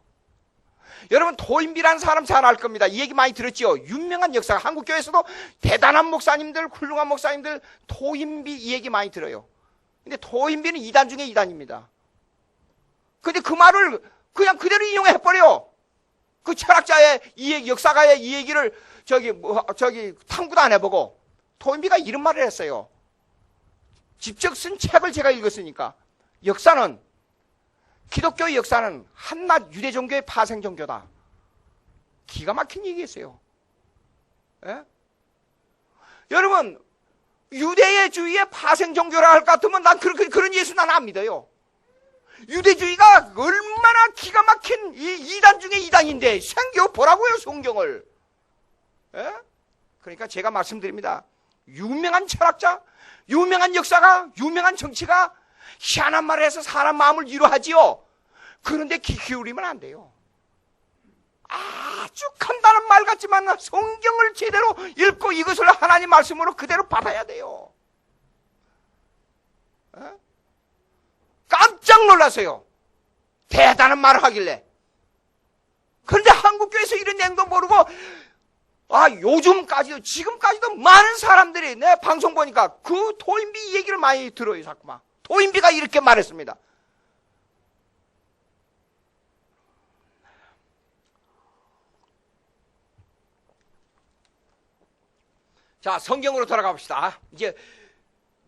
여러분 토인비라는 사람 잘 알 겁니다. 이 얘기 많이 들었죠. 유명한 역사가 한국교회에서도 대단한 목사님들, 훌륭한 목사님들 토인비 이 얘기 많이 들어요. 근데 토인비는 2단 중에 2단입니다. 근데 그 말을 그냥 그대로 인용해버려. 그 철학자의 이 얘기, 역사가의 이 얘기를 탐구도 안 해보고 토인비가 이런 말을 했어요. 직접 쓴 책을 제가 읽었으니까 역사는 기독교의 역사는 한낱 유대 종교의 파생 종교다. 기가 막힌 얘기했어요. 예? 여러분 유대주의의 파생 종교라 할 것 같으면 난 그런 예수 난 안 믿어요. 유대주의가 얼마나 기가 막힌 이 2단 중에 2단인데 생겨 보라고요, 성경을. 예? 그러니까 제가 말씀드립니다. 유명한 철학자, 유명한 역사가, 유명한 정치가 희한한 말을 해서 사람 마음을 위로하지요. 그런데 귀 기울이면 안 돼요. 아주 간단한 말 같지만 성경을 제대로 읽고 이것을 하나님 말씀으로 그대로 받아야 돼요. 에? 깜짝 놀랐어요. 대단한 말을 하길래. 그런데 한국교회에서 이런 내용도 모르고 요즘까지도 지금까지도 많은 사람들이 내 방송 보니까 그 토인비 얘기를 많이 들어요. 자꾸만. 토인비가 이렇게 말했습니다. 자, 성경으로 돌아가 봅시다. 이제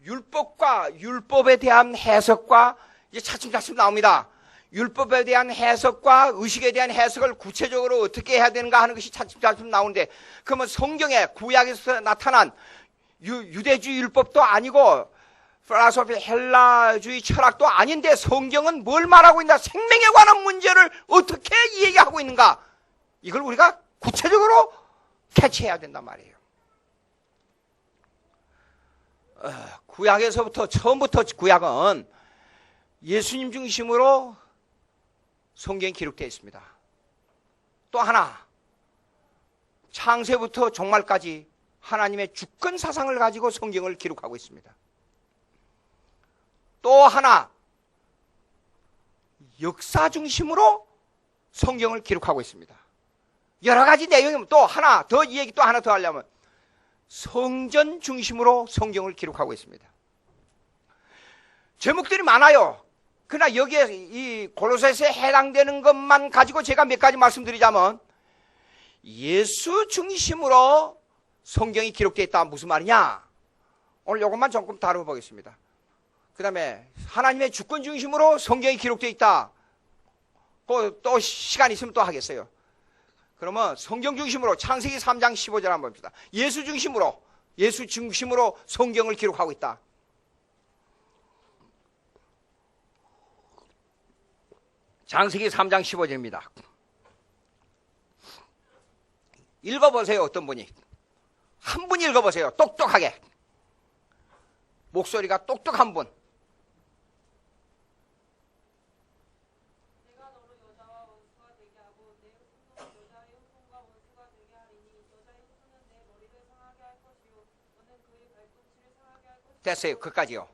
율법과 율법에 대한 해석과 이제 차츰차츰 나옵니다. 율법에 대한 해석과 의식에 대한 해석을 구체적으로 어떻게 해야 되는가 하는 것이 차츰차츰 나오는데, 그러면 성경에 구약에서 나타난 유대주의 율법도 아니고 필라소피 헬라주의 철학도 아닌데 성경은 뭘 말하고 있나, 생명에 관한 문제를 어떻게 얘기하고 있는가, 이걸 우리가 구체적으로 캐치해야 된단 말이에요. 구약에서부터 처음부터 구약은 예수님 중심으로 성경이 기록되어 있습니다. 또 하나, 창세부터 종말까지 하나님의 주권 사상을 가지고 성경을 기록하고 있습니다. 또 하나, 역사 중심으로 성경을 기록하고 있습니다. 여러 가지 내용이면 또 하나 더, 이 얘기 또 하나 더 하려면 성전 중심으로 성경을 기록하고 있습니다. 제목들이 많아요. 그러나 여기에 이 골로새서에 해당되는 것만 가지고 제가 몇 가지 말씀드리자면, 예수 중심으로 성경이 기록되어 있다. 무슨 말이냐? 오늘 이것만 조금 다뤄보겠습니다. 그 다음에 하나님의 주권 중심으로 성경이 기록되어 있다. 또 시간 있으면 또 하겠어요. 그러면 성경 중심으로 창세기 3장 15절 한번 봅시다. 예수 중심으로 성경을 기록하고 있다. 창세기 3장 15절입니다. 읽어보세요. 어떤 분이. 한 분이 읽어보세요. 똑똑하게. 목소리가 똑똑한 분. 내가 너로 여자와 원수가 되게 하고 내 후손은 여자의 후손과 원수가 되게 하리니 여자의 후손은 내 머리를 상하게 할 것이요 너는 그의 발꿈치를 상하게 할 것이요. 됐어요. 그까지요.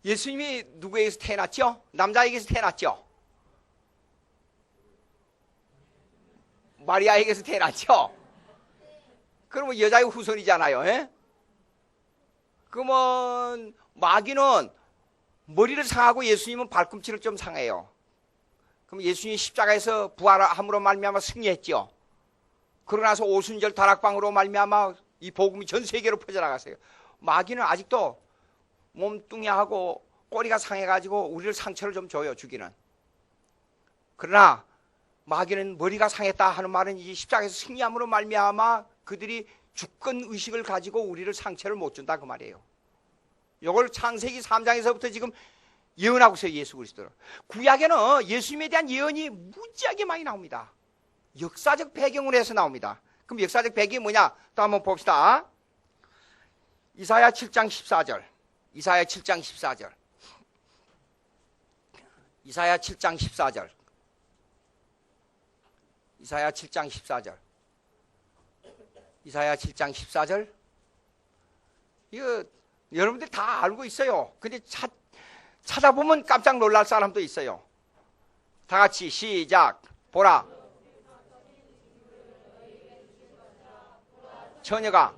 예수님이 누구에게서 태어났죠? 남자에게서 태어났죠? 마리아에게서 태어났죠? 그러면 여자의 후손이잖아요. 에? 그러면 마귀는 머리를 상하고 예수님은 발꿈치를 좀 상해요. 그럼 예수님이 십자가에서 부활함으로 말미암아 승리했죠. 그러고 나서 오순절 다락방으로 말미암아 이 복음이 전 세계로 퍼져나갔어요. 마귀는 아직도 몸뚱이하고 꼬리가 상해가지고 우리를 상처를 좀 줘요. 주기는. 그러나 마귀는 머리가 상했다 하는 말은 이 십자가에서 승리함으로 말미암아 그들이 주권 의식을 가지고 우리를 상처를 못 준다 그 말이에요. 이걸 창세기 3장에서부터 지금 예언하고 있어요. 예수 그리스도를. 구약에는 예수님에 대한 예언이 무지하게 많이 나옵니다. 역사적 배경으로 해서 나옵니다. 그럼 역사적 배경이 뭐냐? 또 한번 봅시다. 이사야 7장 14절. 이사야 7장 14절. 이사야 7장 14절. 이사야 7장 14절. 이사야 7장 14절. 이거 여러분들이 다 알고 있어요. 근데 찾아보면 깜짝 놀랄 사람도 있어요. 다 같이 시작. 보라. 처녀가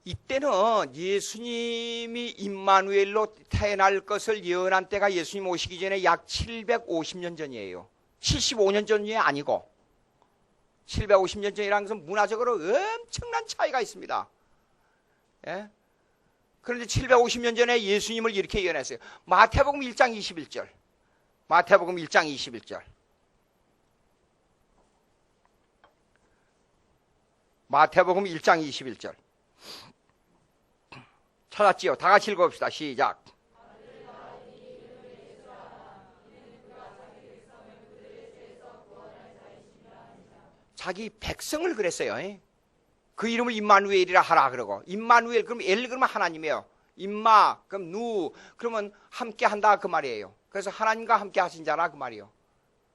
이때는 예수님이 임마누엘로 태어날 것을 예언한 때가 예수님 오시기 전에 약 750년 전이에요. 75년 전이 아니고 750년 전이라는 것은 문화적으로 엄청난 차이가 있습니다. 예? 그런데 750년 전에 예수님을 이렇게 예언했어요. 마태복음 1장 21절. 마태복음 1장 21절. 마태복음 1장 21절. 찾았지요? 다 같이 읽어봅시다. 시작. 자기 백성을 그랬어요. 그 이름을 임마누엘이라 하라 그러고. 임마누엘 그럼 엘 그러면 하나님이에요. 임마 그럼 누 그러면 함께 한다 그 말이에요. 그래서 하나님과 함께 하신 자라 그 말이에요.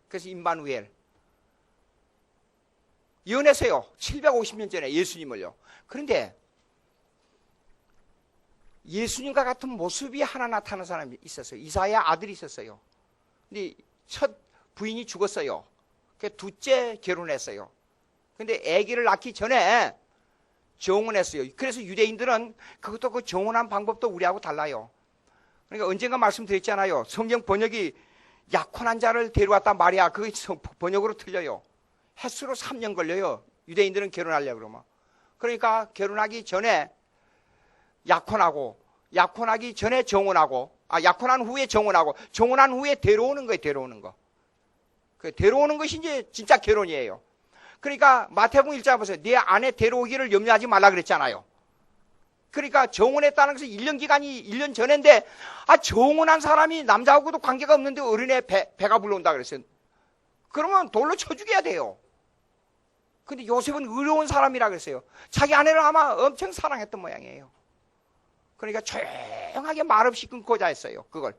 그래서 임마누엘 예언했어요. 750년 전에 예수님을요. 그런데 예수님과 같은 모습이 하나 나타나는 사람이 있었어요. 이사야 아들이 있었어요. 근데 첫 부인이 죽었어요. 둘째 결혼했어요. 근데 아기를 낳기 전에 정혼했어요. 그래서 유대인들은 그것도 그 정혼한 방법도 우리하고 달라요. 그러니까 언젠가 말씀드렸잖아요. 성경 번역이 약혼한 자를 데려왔단 말이야. 그게 번역으로 틀려요. 횟수로 3년 걸려요. 유대인들은 결혼하려고 그러면. 그러니까 결혼하기 전에 약혼하고, 약혼하기 전에 정혼하고, 약혼한 후에 정혼하고, 정혼한 후에 데려오는 거예요. 데려오는 거. 그 데려오는 것이 이제 진짜 결혼이에요. 그러니까 마태복음 1장 보세요. 네 아내 데려오기를 염려하지 말라 그랬잖아요. 그러니까 정혼했다는 것은 1년 기간이 1년 전인데, 정혼한 사람이 남자하고도 관계가 없는데 어린애 배가 불러온다 그랬어요. 그러면 돌로 쳐 죽여야 돼요. 근데 요셉은 의로운 사람이라 그랬어요. 자기 아내를 아마 엄청 사랑했던 모양이에요. 그러니까 조용하게 말없이 끊고자 했어요. 그걸.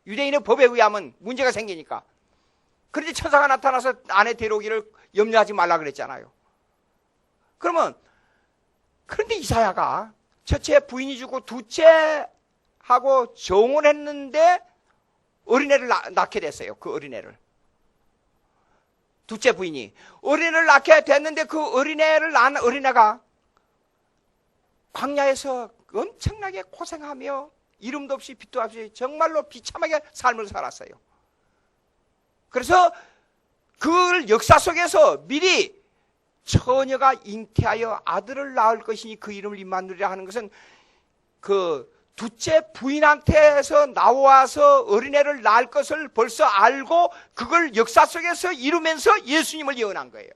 유대인의 법에 의하면 문제가 생기니까. 그런데 천사가 나타나서 아내 데려오기를 염려하지 말라 그랬잖아요. 그런데 이사야가 첫째 부인이 죽고 둘째 하고 정혼했는데 어린애를 낳게 됐어요. 그 어린애를. 둘째 부인이 어린애를 낳게 됐는데 그 어린애를 낳은 어린애가 광야에서 엄청나게 고생하며 이름도 없이 빛도 없이 정말로 비참하게 삶을 살았어요. 그래서 그 역사 속에서 미리 처녀가 잉태하여 아들을 낳을 것이니 그 이름을 임마누엘이라 하는 것은 그 둘째 부인한테서 나와서 어린애를 낳을 것을 벌써 알고 그걸 역사 속에서 이루면서 예수님을 예언한 거예요.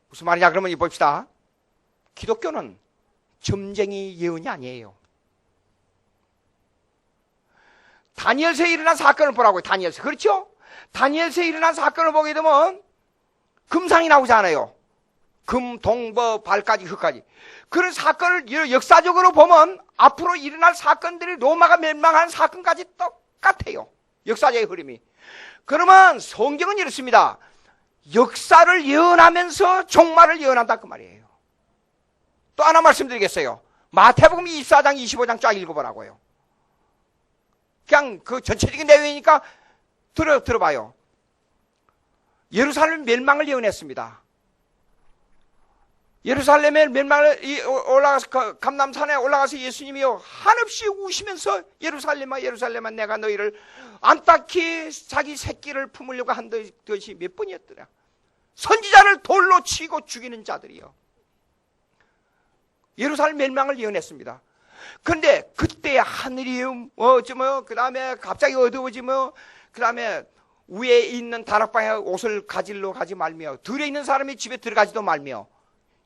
무슨 말이냐 그러면 봅시다. 기독교는 점쟁이 예언이 아니에요. 다니엘서에 일어난 사건을 보라고요. 다니엘서. 그렇죠? 다니엘서에 일어난 사건을 보게 되면 금상이 나오잖아요. 금, 동버, 발까지, 흙까지. 그런 사건을 역사적으로 보면 앞으로 일어날 사건들이 로마가 멸망하는 사건까지 똑같아요. 역사적인 흐름이. 그러면 성경은 이렇습니다. 역사를 예언하면서 종말을 예언한다 그 말이에요. 또 하나 말씀드리겠어요. 마태복음 24장, 25장 쫙 읽어보라고요. 그냥 그 전체적인 내용이니까 들어봐요. 예루살렘 멸망을 예언했습니다. 예루살렘의 멸망을 올라가서 감람산에 올라가서 예수님이요 한없이 우시면서 예루살렘아 예루살렘아 내가 너희를 안팎이 자기 새끼를 품으려고 한 것이 몇 번이었더라. 선지자를 돌로 치고 죽이는 자들이요. 예루살렘 멸망을 예언했습니다. 그런데 그때 하늘이 그 다음에 갑자기 어두워지며 그 다음에 위에 있는 다락방에 옷을 가지러 가지 말며 들에 있는 사람이 집에 들어가지도 말며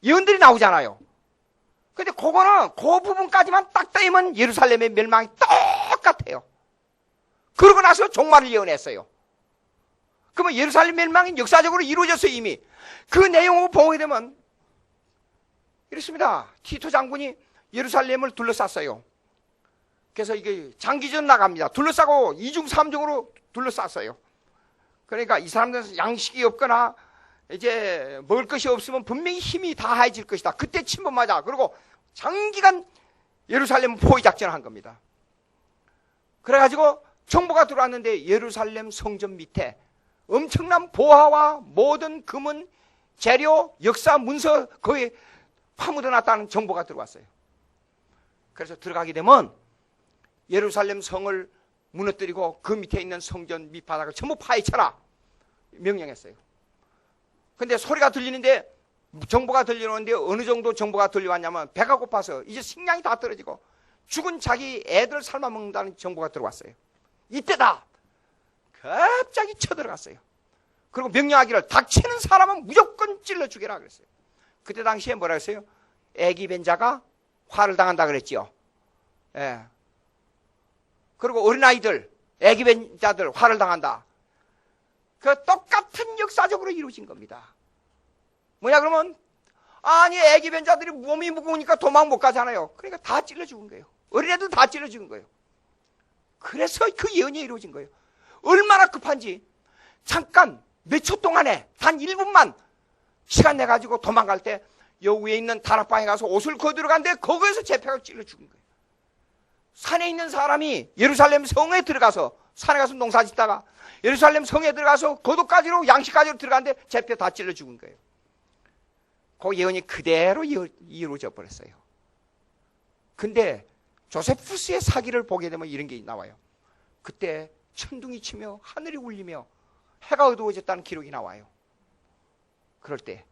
예언들이 나오잖아요. 근데 그거는 그 부분까지만 딱 떼면 예루살렘의 멸망이 똑같아요. 그러고 나서 종말을 예언했어요. 그러면 예루살렘 멸망이 역사적으로 이루어졌어요. 이미 그 내용을 보게 되면 이렇습니다. 티토 장군이 예루살렘을 둘러쌌어요. 그래서 이게 장기전 나갑니다. 둘러싸고 2중 3중으로 둘러쌌어요. 그러니까 이 사람들은 양식이 없거나 이제 먹을 것이 없으면 분명히 힘이 다해질 것이다. 그때 침범하자. 그리고 장기간 예루살렘 포위 작전을 한 겁니다. 그래가지고 정보가 들어왔는데 예루살렘 성전 밑에 엄청난 보화와 모든 금은 재료, 역사, 문서 거의 파묻어놨다는 정보가 들어왔어요. 그래서 들어가게 되면 예루살렘 성을 무너뜨리고 그 밑에 있는 성전 밑바닥을 전부 파헤쳐라 명령했어요. 근데 소리가 들리는데 정보가 들려오는데 어느 정도 정보가 들려왔냐면 배가 고파서 이제 식량이 다 떨어지고 죽은 자기 애들 삶아 먹는다는 정보가 들어왔어요. 이때다 갑자기 쳐들어갔어요. 그리고 명령하기를 닥치는 사람은 무조건 찔러 죽여라 그랬어요. 그때 당시에 뭐라 했어요? 애기 벤자가 화를 당한다 그랬지요. 예. 그리고 어린아이들, 애기 벤자들 화를 당한다. 그 똑같은 역사적으로 이루어진 겁니다. 뭐냐 그러면 아니 애기 벤자들이 몸이 무거우니까 도망 못 가잖아요. 그러니까 다 찔러 죽은 거예요. 어린애들 다 찔러 죽은 거예요. 그래서 그 예언이 이루어진 거예요. 얼마나 급한지 잠깐 몇 초 동안에 단 1분만 시간 내가지고 도망갈 때 요 위에 있는 다락방에 가서 옷을 거들어간데 거기에서 제패가 찔러 죽은 거예요. 산에 있는 사람이 예루살렘 성에 들어가서 산에 가서 농사 짓다가 예루살렘 성에 들어가서 거두가지로 양식가지로 들어갔는데 제패 다 찔러 죽은 거예요. 그 예언이 그대로 이루어져 버렸어요. 근데 조세푸스의 사기를 보게 되면 이런 게 나와요. 그때 천둥이 치며 하늘이 울리며 해가 어두워졌다는 기록이 나와요. 그럴 때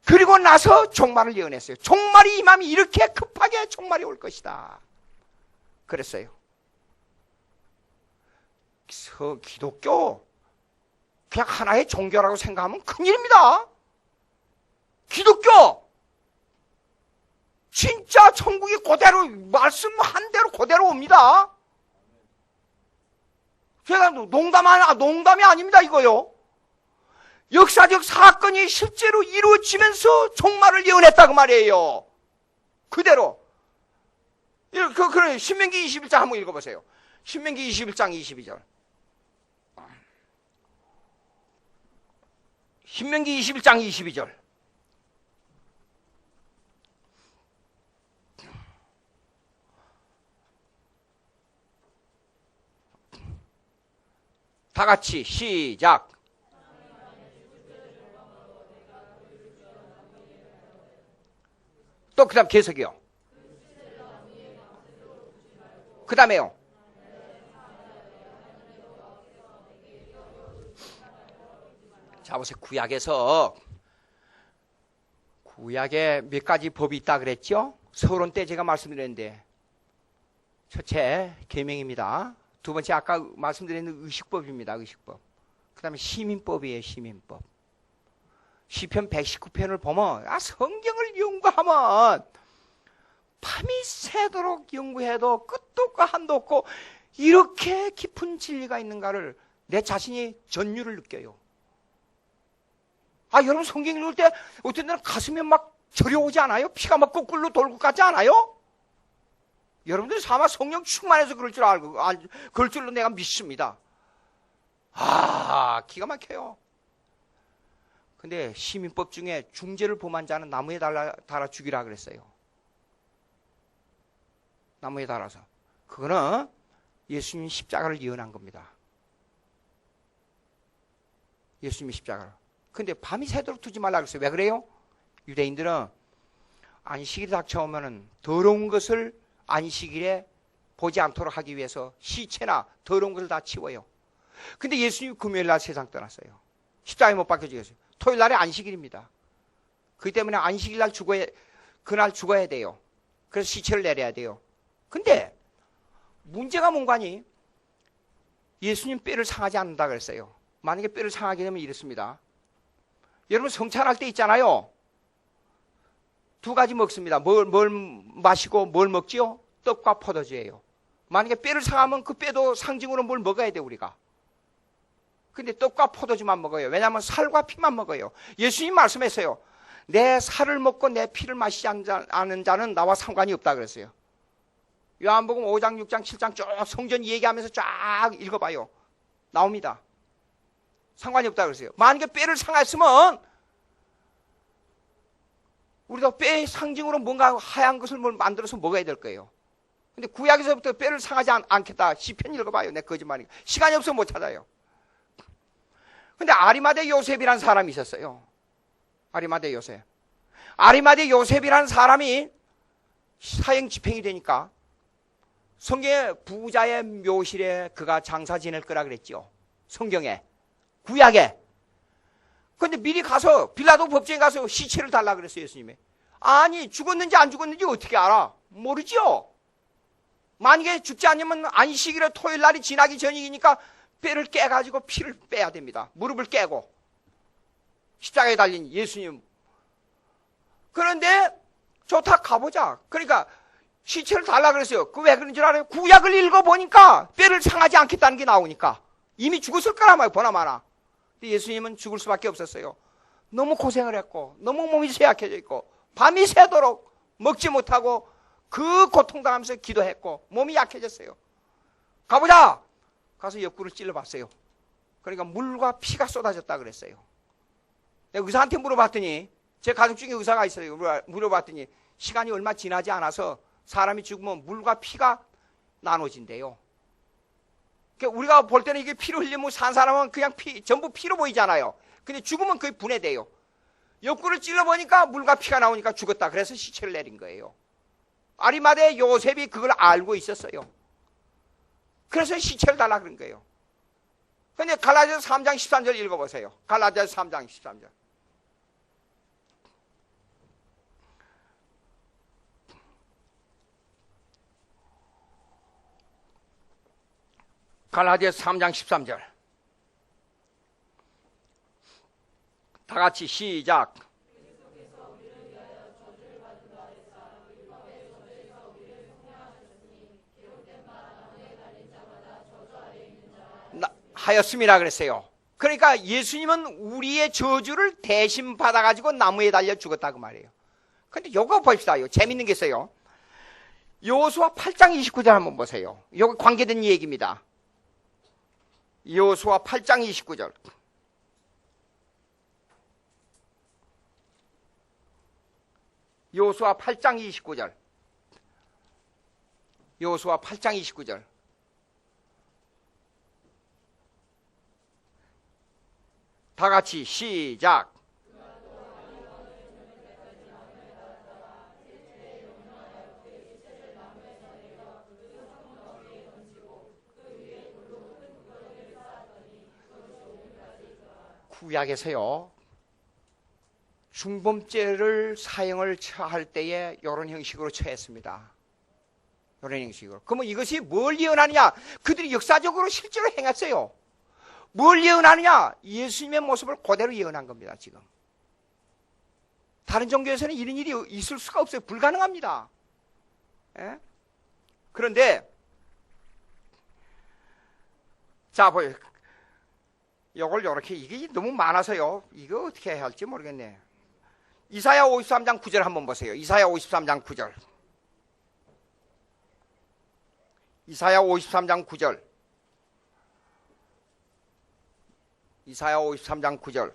그리고 나서 종말을 예언했어요. 종말이 임하면 이렇게 급하게 종말이 올 것이다 그랬어요. 그래서 기독교 그냥 하나의 종교라고 생각하면 큰일입니다. 기독교 진짜 천국이 그대로 말씀한 대로 그대로 옵니다. 제가 농담이 아닙니다 이거요. 역사적 사건이 실제로 이루어지면서 종말을 예언했다고 말이에요. 그대로. 그래 신명기 21장 한번 읽어보세요. 신명기 21장 22절. 신명기 21장 22절. 다 같이 시작. 또 그 다음 계속이요. 그 다음에요. 자 보세요. 구약에 몇 가지 법이 있다 그랬죠? 서론 때 제가 말씀드렸는데 첫째 계명입니다. 두 번째 아까 말씀드린 의식법입니다. 의식법. 그 다음에 시민법이에요. 시민법. 시편 119편을 보면 성경을 연구하면 밤이 새도록 연구해도 끝도 없고 한도 없고 이렇게 깊은 진리가 있는가를 내 자신이 전율을 느껴요. 여러분 성경 읽을 때 어떤 때는 가슴에 막 저려오지 않아요? 피가 막 거꾸로 돌고 것 같지 않아요? 여러분들이 아마 성령 충만해서 그럴 줄로 내가 믿습니다. 기가 막혀요. 근데 시민법 중에 중죄를 범한 자는 나무에 달아 죽이라 그랬어요. 나무에 달아서. 그거는 예수님 십자가를 예언한 겁니다. 예수님이 십자가를. 근데 밤이 새도록 두지 말라 그랬어요. 왜 그래요? 유대인들은 안식일이 닥쳐오면은 더러운 것을 안식일에 보지 않도록 하기 위해서 시체나 더러운 것을 다 치워요. 근데 예수님이 금요일 날 세상 떠났어요. 십자가에 못 박혀 죽었어요. 토요일 날에 안식일입니다. 그렇기 때문에 안식일 날 그날 죽어야 돼요. 그래서 시체를 내려야 돼요. 근데 문제가 뭔가니 예수님 뼈를 상하지 않는다 그랬어요. 만약에 뼈를 상하게 되면 이렇습니다. 여러분 성찬할 때 있잖아요. 두 가지 먹습니다. 뭘 마시고 뭘 먹지요? 떡과 포도주예요. 만약에 뼈를 상하면 그 뼈도 상징으로 뭘 먹어야 돼 우리가. 근데 떡과 포도주만 먹어요. 왜냐하면 살과 피만 먹어요. 예수님 말씀했어요. 내 살을 먹고 내 피를 마시지 않는 자는 나와 상관이 없다 그랬어요. 요한복음 5장, 6장, 7장 쭉 성전 얘기하면서 쫙 읽어봐요. 나옵니다. 상관이 없다 그랬어요. 만약에 뼈를 상했으면 우리도 뼈의 상징으로 뭔가 하얀 것을 만들어서 먹어야 될 거예요. 근데 구약에서부터 뼈를 상하지 않겠다. 시편 읽어봐요. 내 거짓말이니까. 시간이 없어서 못 찾아요. 근데 아리마대 요셉이라는 사람이 있었어요. 아리마대 요셉이라는 사람이 사형 집행이 되니까 성경에 부자의 묘실에 그가 장사 지낼 거라 그랬죠. 성경에. 구약에. 근데 미리 가서 빌라도 법정에 가서 시체를 달라 그랬어요. 예수님이. 아니 죽었는지 안 죽었는지 어떻게 알아? 모르죠. 만약에 죽지 않으면 안식일에 토요일 날이 지나기 전이니까 뼈를 깨가지고 피를 빼야 됩니다. 무릎을 깨고 십자가에 달린 예수님. 그런데 좋다 가보자. 그러니까 시체를 달라 그랬어요. 그 왜 그런 줄 알아요? 구약을 읽어보니까 뼈를 상하지 않겠다는 게 나오니까. 이미 죽었을 거란 말이에요. 보나마나. 근데 예수님은 죽을 수밖에 없었어요. 너무 고생을 했고 너무 몸이 쇠약해져 있고 밤이 새도록 먹지 못하고 그 고통당하면서 기도했고 몸이 약해졌어요. 가보자. 가서 옆구리를 찔러봤어요. 그러니까 물과 피가 쏟아졌다 그랬어요. 내가 의사한테 물어봤더니 제 가족 중에 의사가 있어요. 물어봤더니 시간이 얼마 지나지 않아서 사람이 죽으면 물과 피가 나눠진대요. 그러니까 우리가 볼 때는 이게 피로 흘리면 산 사람은 그냥 전부 피로 보이잖아요. 근데 죽으면 거의 분해돼요. 옆구리를 찔러보니까 물과 피가 나오니까 죽었다. 그래서 시체를 내린 거예요. 아리마대 요셉이 그걸 알고 있었어요. 그래서 시체를 달라 그런 거예요. 근데 갈라디아서 3장 13절 읽어보세요. 갈라디아서 3장 13절. 갈라디아서 3장 13절. 다 같이 시작. 하였음이라 그랬어요. 그러니까 예수님은 우리의 저주를 대신 받아가지고 나무에 달려 죽었다 그 말이에요. 근데 요거 봅시다. 요 재밌는 게 있어요. 여호수아 8장 29절 한번 보세요. 요거 관계된 얘기입니다. 여호수아 8장 29절. 여호수아 8장 29절. 여호수아 8장 29절. 다 같이 시작. 구약에서요, 중범죄를 사형을 처할 때에 이런 형식으로 처했습니다. 이런 형식으로. 그러면 이것이 뭘 예언하느냐? 그들이 역사적으로 실제로 행했어요. 뭘 예언하느냐? 예수님의 모습을 그대로 예언한 겁니다, 지금. 다른 종교에서는 이런 일이 있을 수가 없어요. 불가능합니다. 예? 그런데, 자, 보여요. 요걸 요렇게, 이게 너무 많아서요. 이거 어떻게 해야 할지 모르겠네. 이사야 53장 9절 한번 보세요. 이사야 53장 9절. 이사야 53장 9절. 이사야 53장 9절.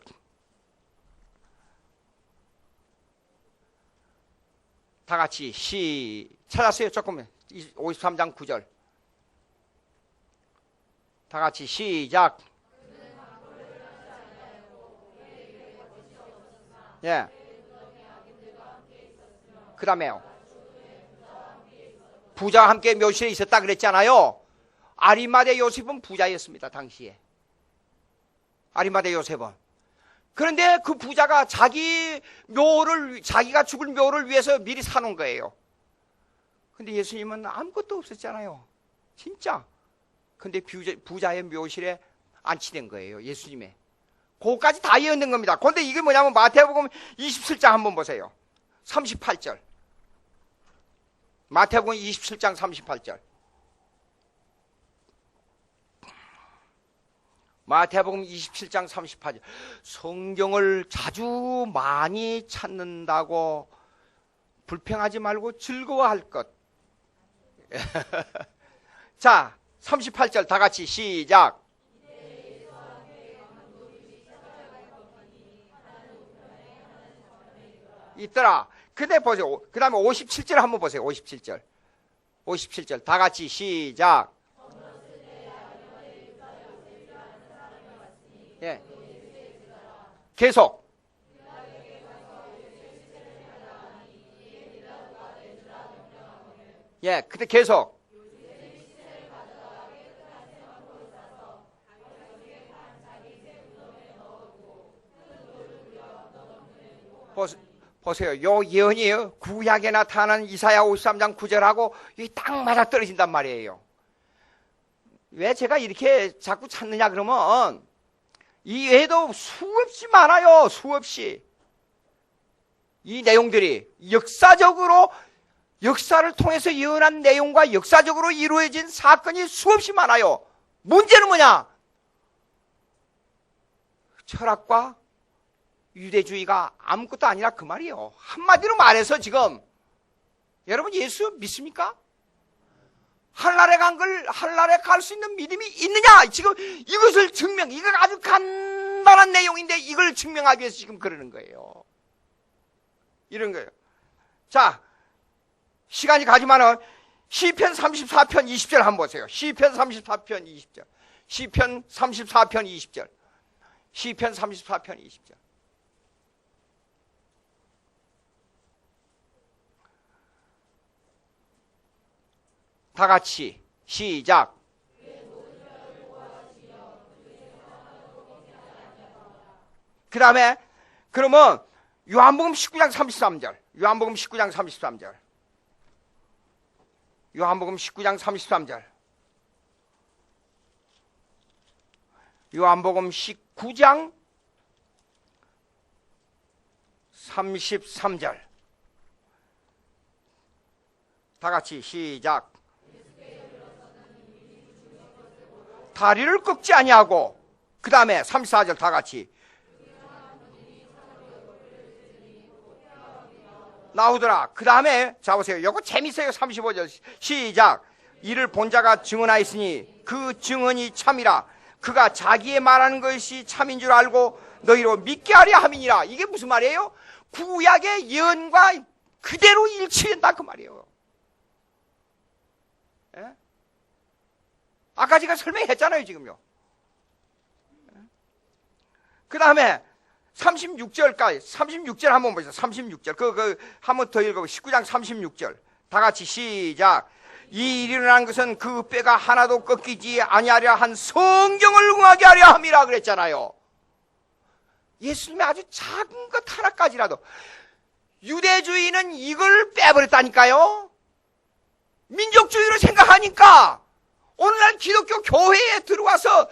다 같이 찾았어요? 조금. 53장 9절. 다 같이 시작. 예. 그 다음에요. 부자와 함께 묘실에 있었다 그랬잖아요. 아리마대 요셉은 부자였습니다, 당시에. 아리마대 요셉은. 그런데 그 부자가 자기가 죽을 묘를 위해서 미리 사놓은 거예요. 근데 예수님은 아무것도 없었잖아요. 진짜. 근데 부자의 묘실에 안치된 거예요, 예수님의. 그거까지 다 예언된 겁니다. 그런데 이게 뭐냐면 마태복음 27장 한번 보세요. 38절. 마태복음 27장 38절. 마태복음 27장 38절. 성경을 자주 많이 찾는다고 불평하지 말고 즐거워할 것. 자, 38절 다 같이 시작. 있더라. 근데 보세요. 그 다음에 57절 한번 보세요. 57절. 57절. 다 같이 시작. 예. 계속. 예. 근데 계속. 보세요. 요 예언이에요. 구약에 나타난 이사야 53장 9절하고 딱 맞아떨어진단 말이에요. 왜 제가 이렇게 자꾸 찾느냐 그러면 이 외에도 수없이 많아요. 수없이. 이 내용들이 역사를 통해서 예언한 내용과 역사적으로 이루어진 사건이 수없이 많아요. 문제는 뭐냐? 철학과 유대주의가 아무것도 아니라 그 말이에요. 한마디로 말해서 지금 여러분 예수 믿습니까? 하늘나라에 하늘나라에 갈 수 있는 믿음이 있느냐? 지금 이것을 이거 아주 간단한 내용인데 이걸 증명하기 위해서 지금 그러는 거예요. 이런 거예요. 자, 시간이 가지만은 시편 34편 20절 한번 보세요. 시편 34편 20절. 시편 34편 20절. 시편 34편 20절. 다 같이 시작. 그 다음에 그러면 요한복음 19장 33절. 요한복음 19장 33절. 요한복음 19장 33절. 요한복음 19장 33절. 다 같이 시작. 다리를 꺾지 아니하고, 그 다음에 34절 다 같이 나오더라. 그 다음에 잡으세요. 요거 재밌어요. 35절 시작. 이를 본 자가 증언하였으니 그 증언이 참이라. 그가 자기의 말하는 것이 참인 줄 알고 너희로 믿게 하려 함이니라. 이게 무슨 말이에요? 구약의 예언과 그대로 일치된다 그 말이에요. 예? 아까 제가 설명했잖아요 지금요. 그 다음에 36절까지 36절 한번 보세요. 36절 한번 더 읽어보세요. 19장 36절 다 같이 시작. 이 일이 일어난 것은 그 뼈가 하나도 꺾이지 아니하려 한 성경을 응하게 하려 함이라 그랬잖아요. 예수님의 아주 작은 것 하나까지라도. 유대주의는 이걸 빼버렸다니까요. 민족주의로 생각하니까 오늘날 기독교 교회에 들어와서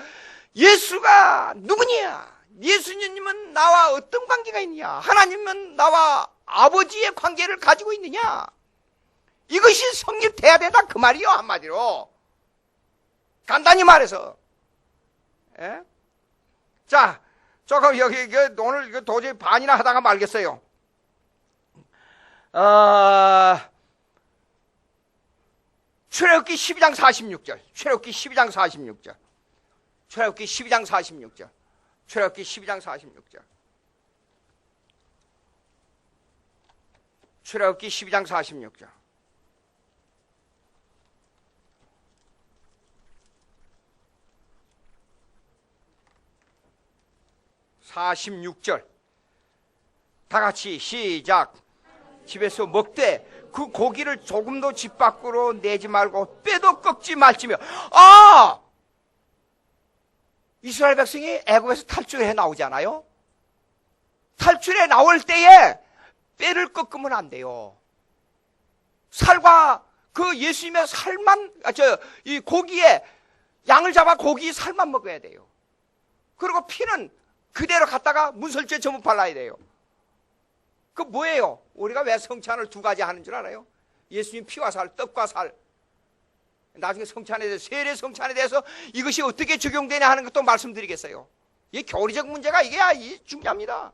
예수가 누구냐, 예수님은 나와 어떤 관계가 있느냐, 하나님은 나와 아버지의 관계를 가지고 있느냐, 이것이 성립돼야 된다 그 말이요. 한마디로 간단히 말해서. 예? 자, 조금 여기 오늘 도저히 반이나 하다가 말겠어요. 출애굽기 12장 46절. 출애굽기 12장 46절. 출애굽기 12장 46절. 출애굽기 12장 46절. 출애굽기 12장 46절. 46절. 다 같이 시작. 집에서 먹되 그 고기를 조금도 집 밖으로 내지 말고 뼈도 꺾지 말지며. 아! 이스라엘 백성이 애굽에서 탈출해 나오잖아요. 탈출해 나올 때에 뼈를 꺾으면 안 돼요. 살과 그 예수님의 살만, 이 고기에 양을 잡아 고기 살만 먹어야 돼요. 그리고 피는 그대로 갖다가 문설주에 전부 발라야 돼요. 그 뭐예요? 우리가 왜 성찬을 두 가지 하는 줄 알아요? 예수님 피와 살, 떡과 살. 나중에 성찬에 대해서, 세례 성찬에 대해서 이것이 어떻게 적용되냐 하는 것도 말씀드리겠어요. 이게 교리적 문제가 이게 중요합니다.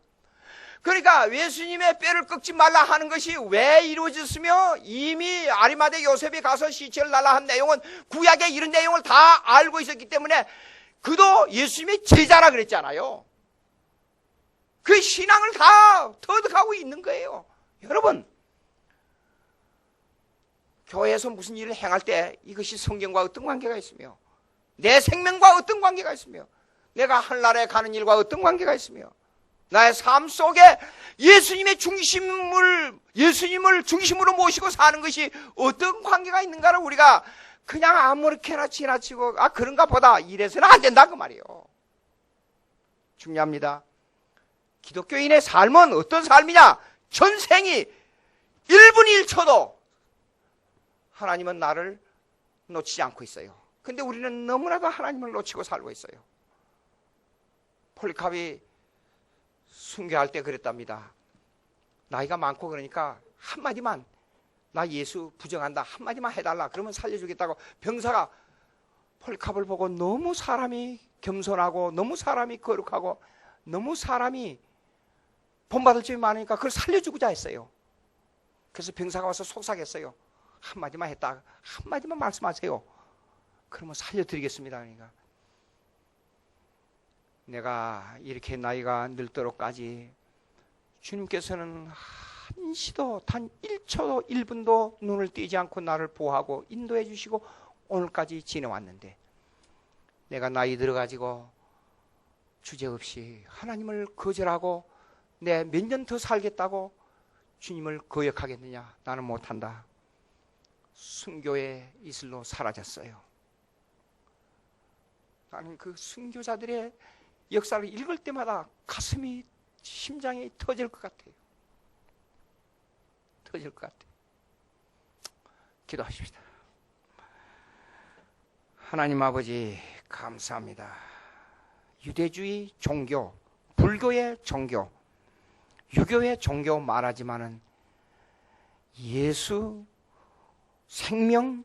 그러니까 예수님의 뼈를 꺾지 말라 하는 것이 왜 이루어졌으며, 이미 아리마대 요셉이 가서 시체를 날라 한 내용은 구약의 이런 내용을 다 알고 있었기 때문에 그도 예수님의 제자라 그랬잖아요. 그 신앙을 다 터득하고 있는 거예요. 여러분, 교회에서 무슨 일을 행할 때 이것이 성경과 어떤 관계가 있으며, 내 생명과 어떤 관계가 있으며, 내가 하늘나라에 가는 일과 어떤 관계가 있으며, 나의 삶 속에 예수님을 중심으로 모시고 사는 것이 어떤 관계가 있는가를 우리가 그냥 아무렇게나 지나치고 그런가 보다 이래서는 안 된다 그 말이에요. 중요합니다. 기독교인의 삶은 어떤 삶이냐? 전생이 1분 1초도 하나님은 나를 놓치지 않고 있어요. 근데 우리는 너무나도 하나님을 놓치고 살고 있어요. 폴리캅이 순교할 때 그랬답니다. 나이가 많고 그러니까 한마디만, 나 예수 부정한다 한마디만 해달라 그러면 살려주겠다고. 병사가 폴리캅을 보고 너무 사람이 겸손하고 너무 사람이 거룩하고 너무 사람이 본받을 점이 많으니까 그걸 살려주고자 했어요. 그래서 병사가 와서 속삭였어요. 한마디만 했다, 한마디만 말씀하세요. 그러면 살려드리겠습니다. 그러니까 내가 이렇게 나이가 늙도록까지 주님께서는 한시도 단 1초도 1분도 눈을 떼지 않고 나를 보호하고 인도해 주시고 오늘까지 지내왔는데, 내가 나이 들어가지고 주제없이 하나님을 거절하고 내 몇 년 더 살겠다고 주님을 거역하겠느냐? 나는 못한다. 순교의 이슬로 사라졌어요. 나는 그 순교자들의 역사를 읽을 때마다 가슴이 심장이 터질 것 같아요. 터질 것 같아요. 기도하십시다. 하나님 아버지 감사합니다. 유대주의 종교, 불교의 종교, 유교의 종교 말하지만은 예수, 생명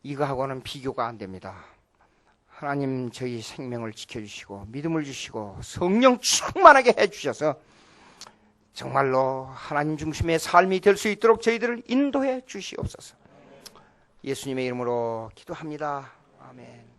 이거하고는 비교가 안 됩니다. 하나님 저희 생명을 지켜주시고 믿음을 주시고 성령 충만하게 해주셔서 정말로 하나님 중심의 삶이 될 수 있도록 저희들을 인도해 주시옵소서. 예수님의 이름으로 기도합니다. 아멘.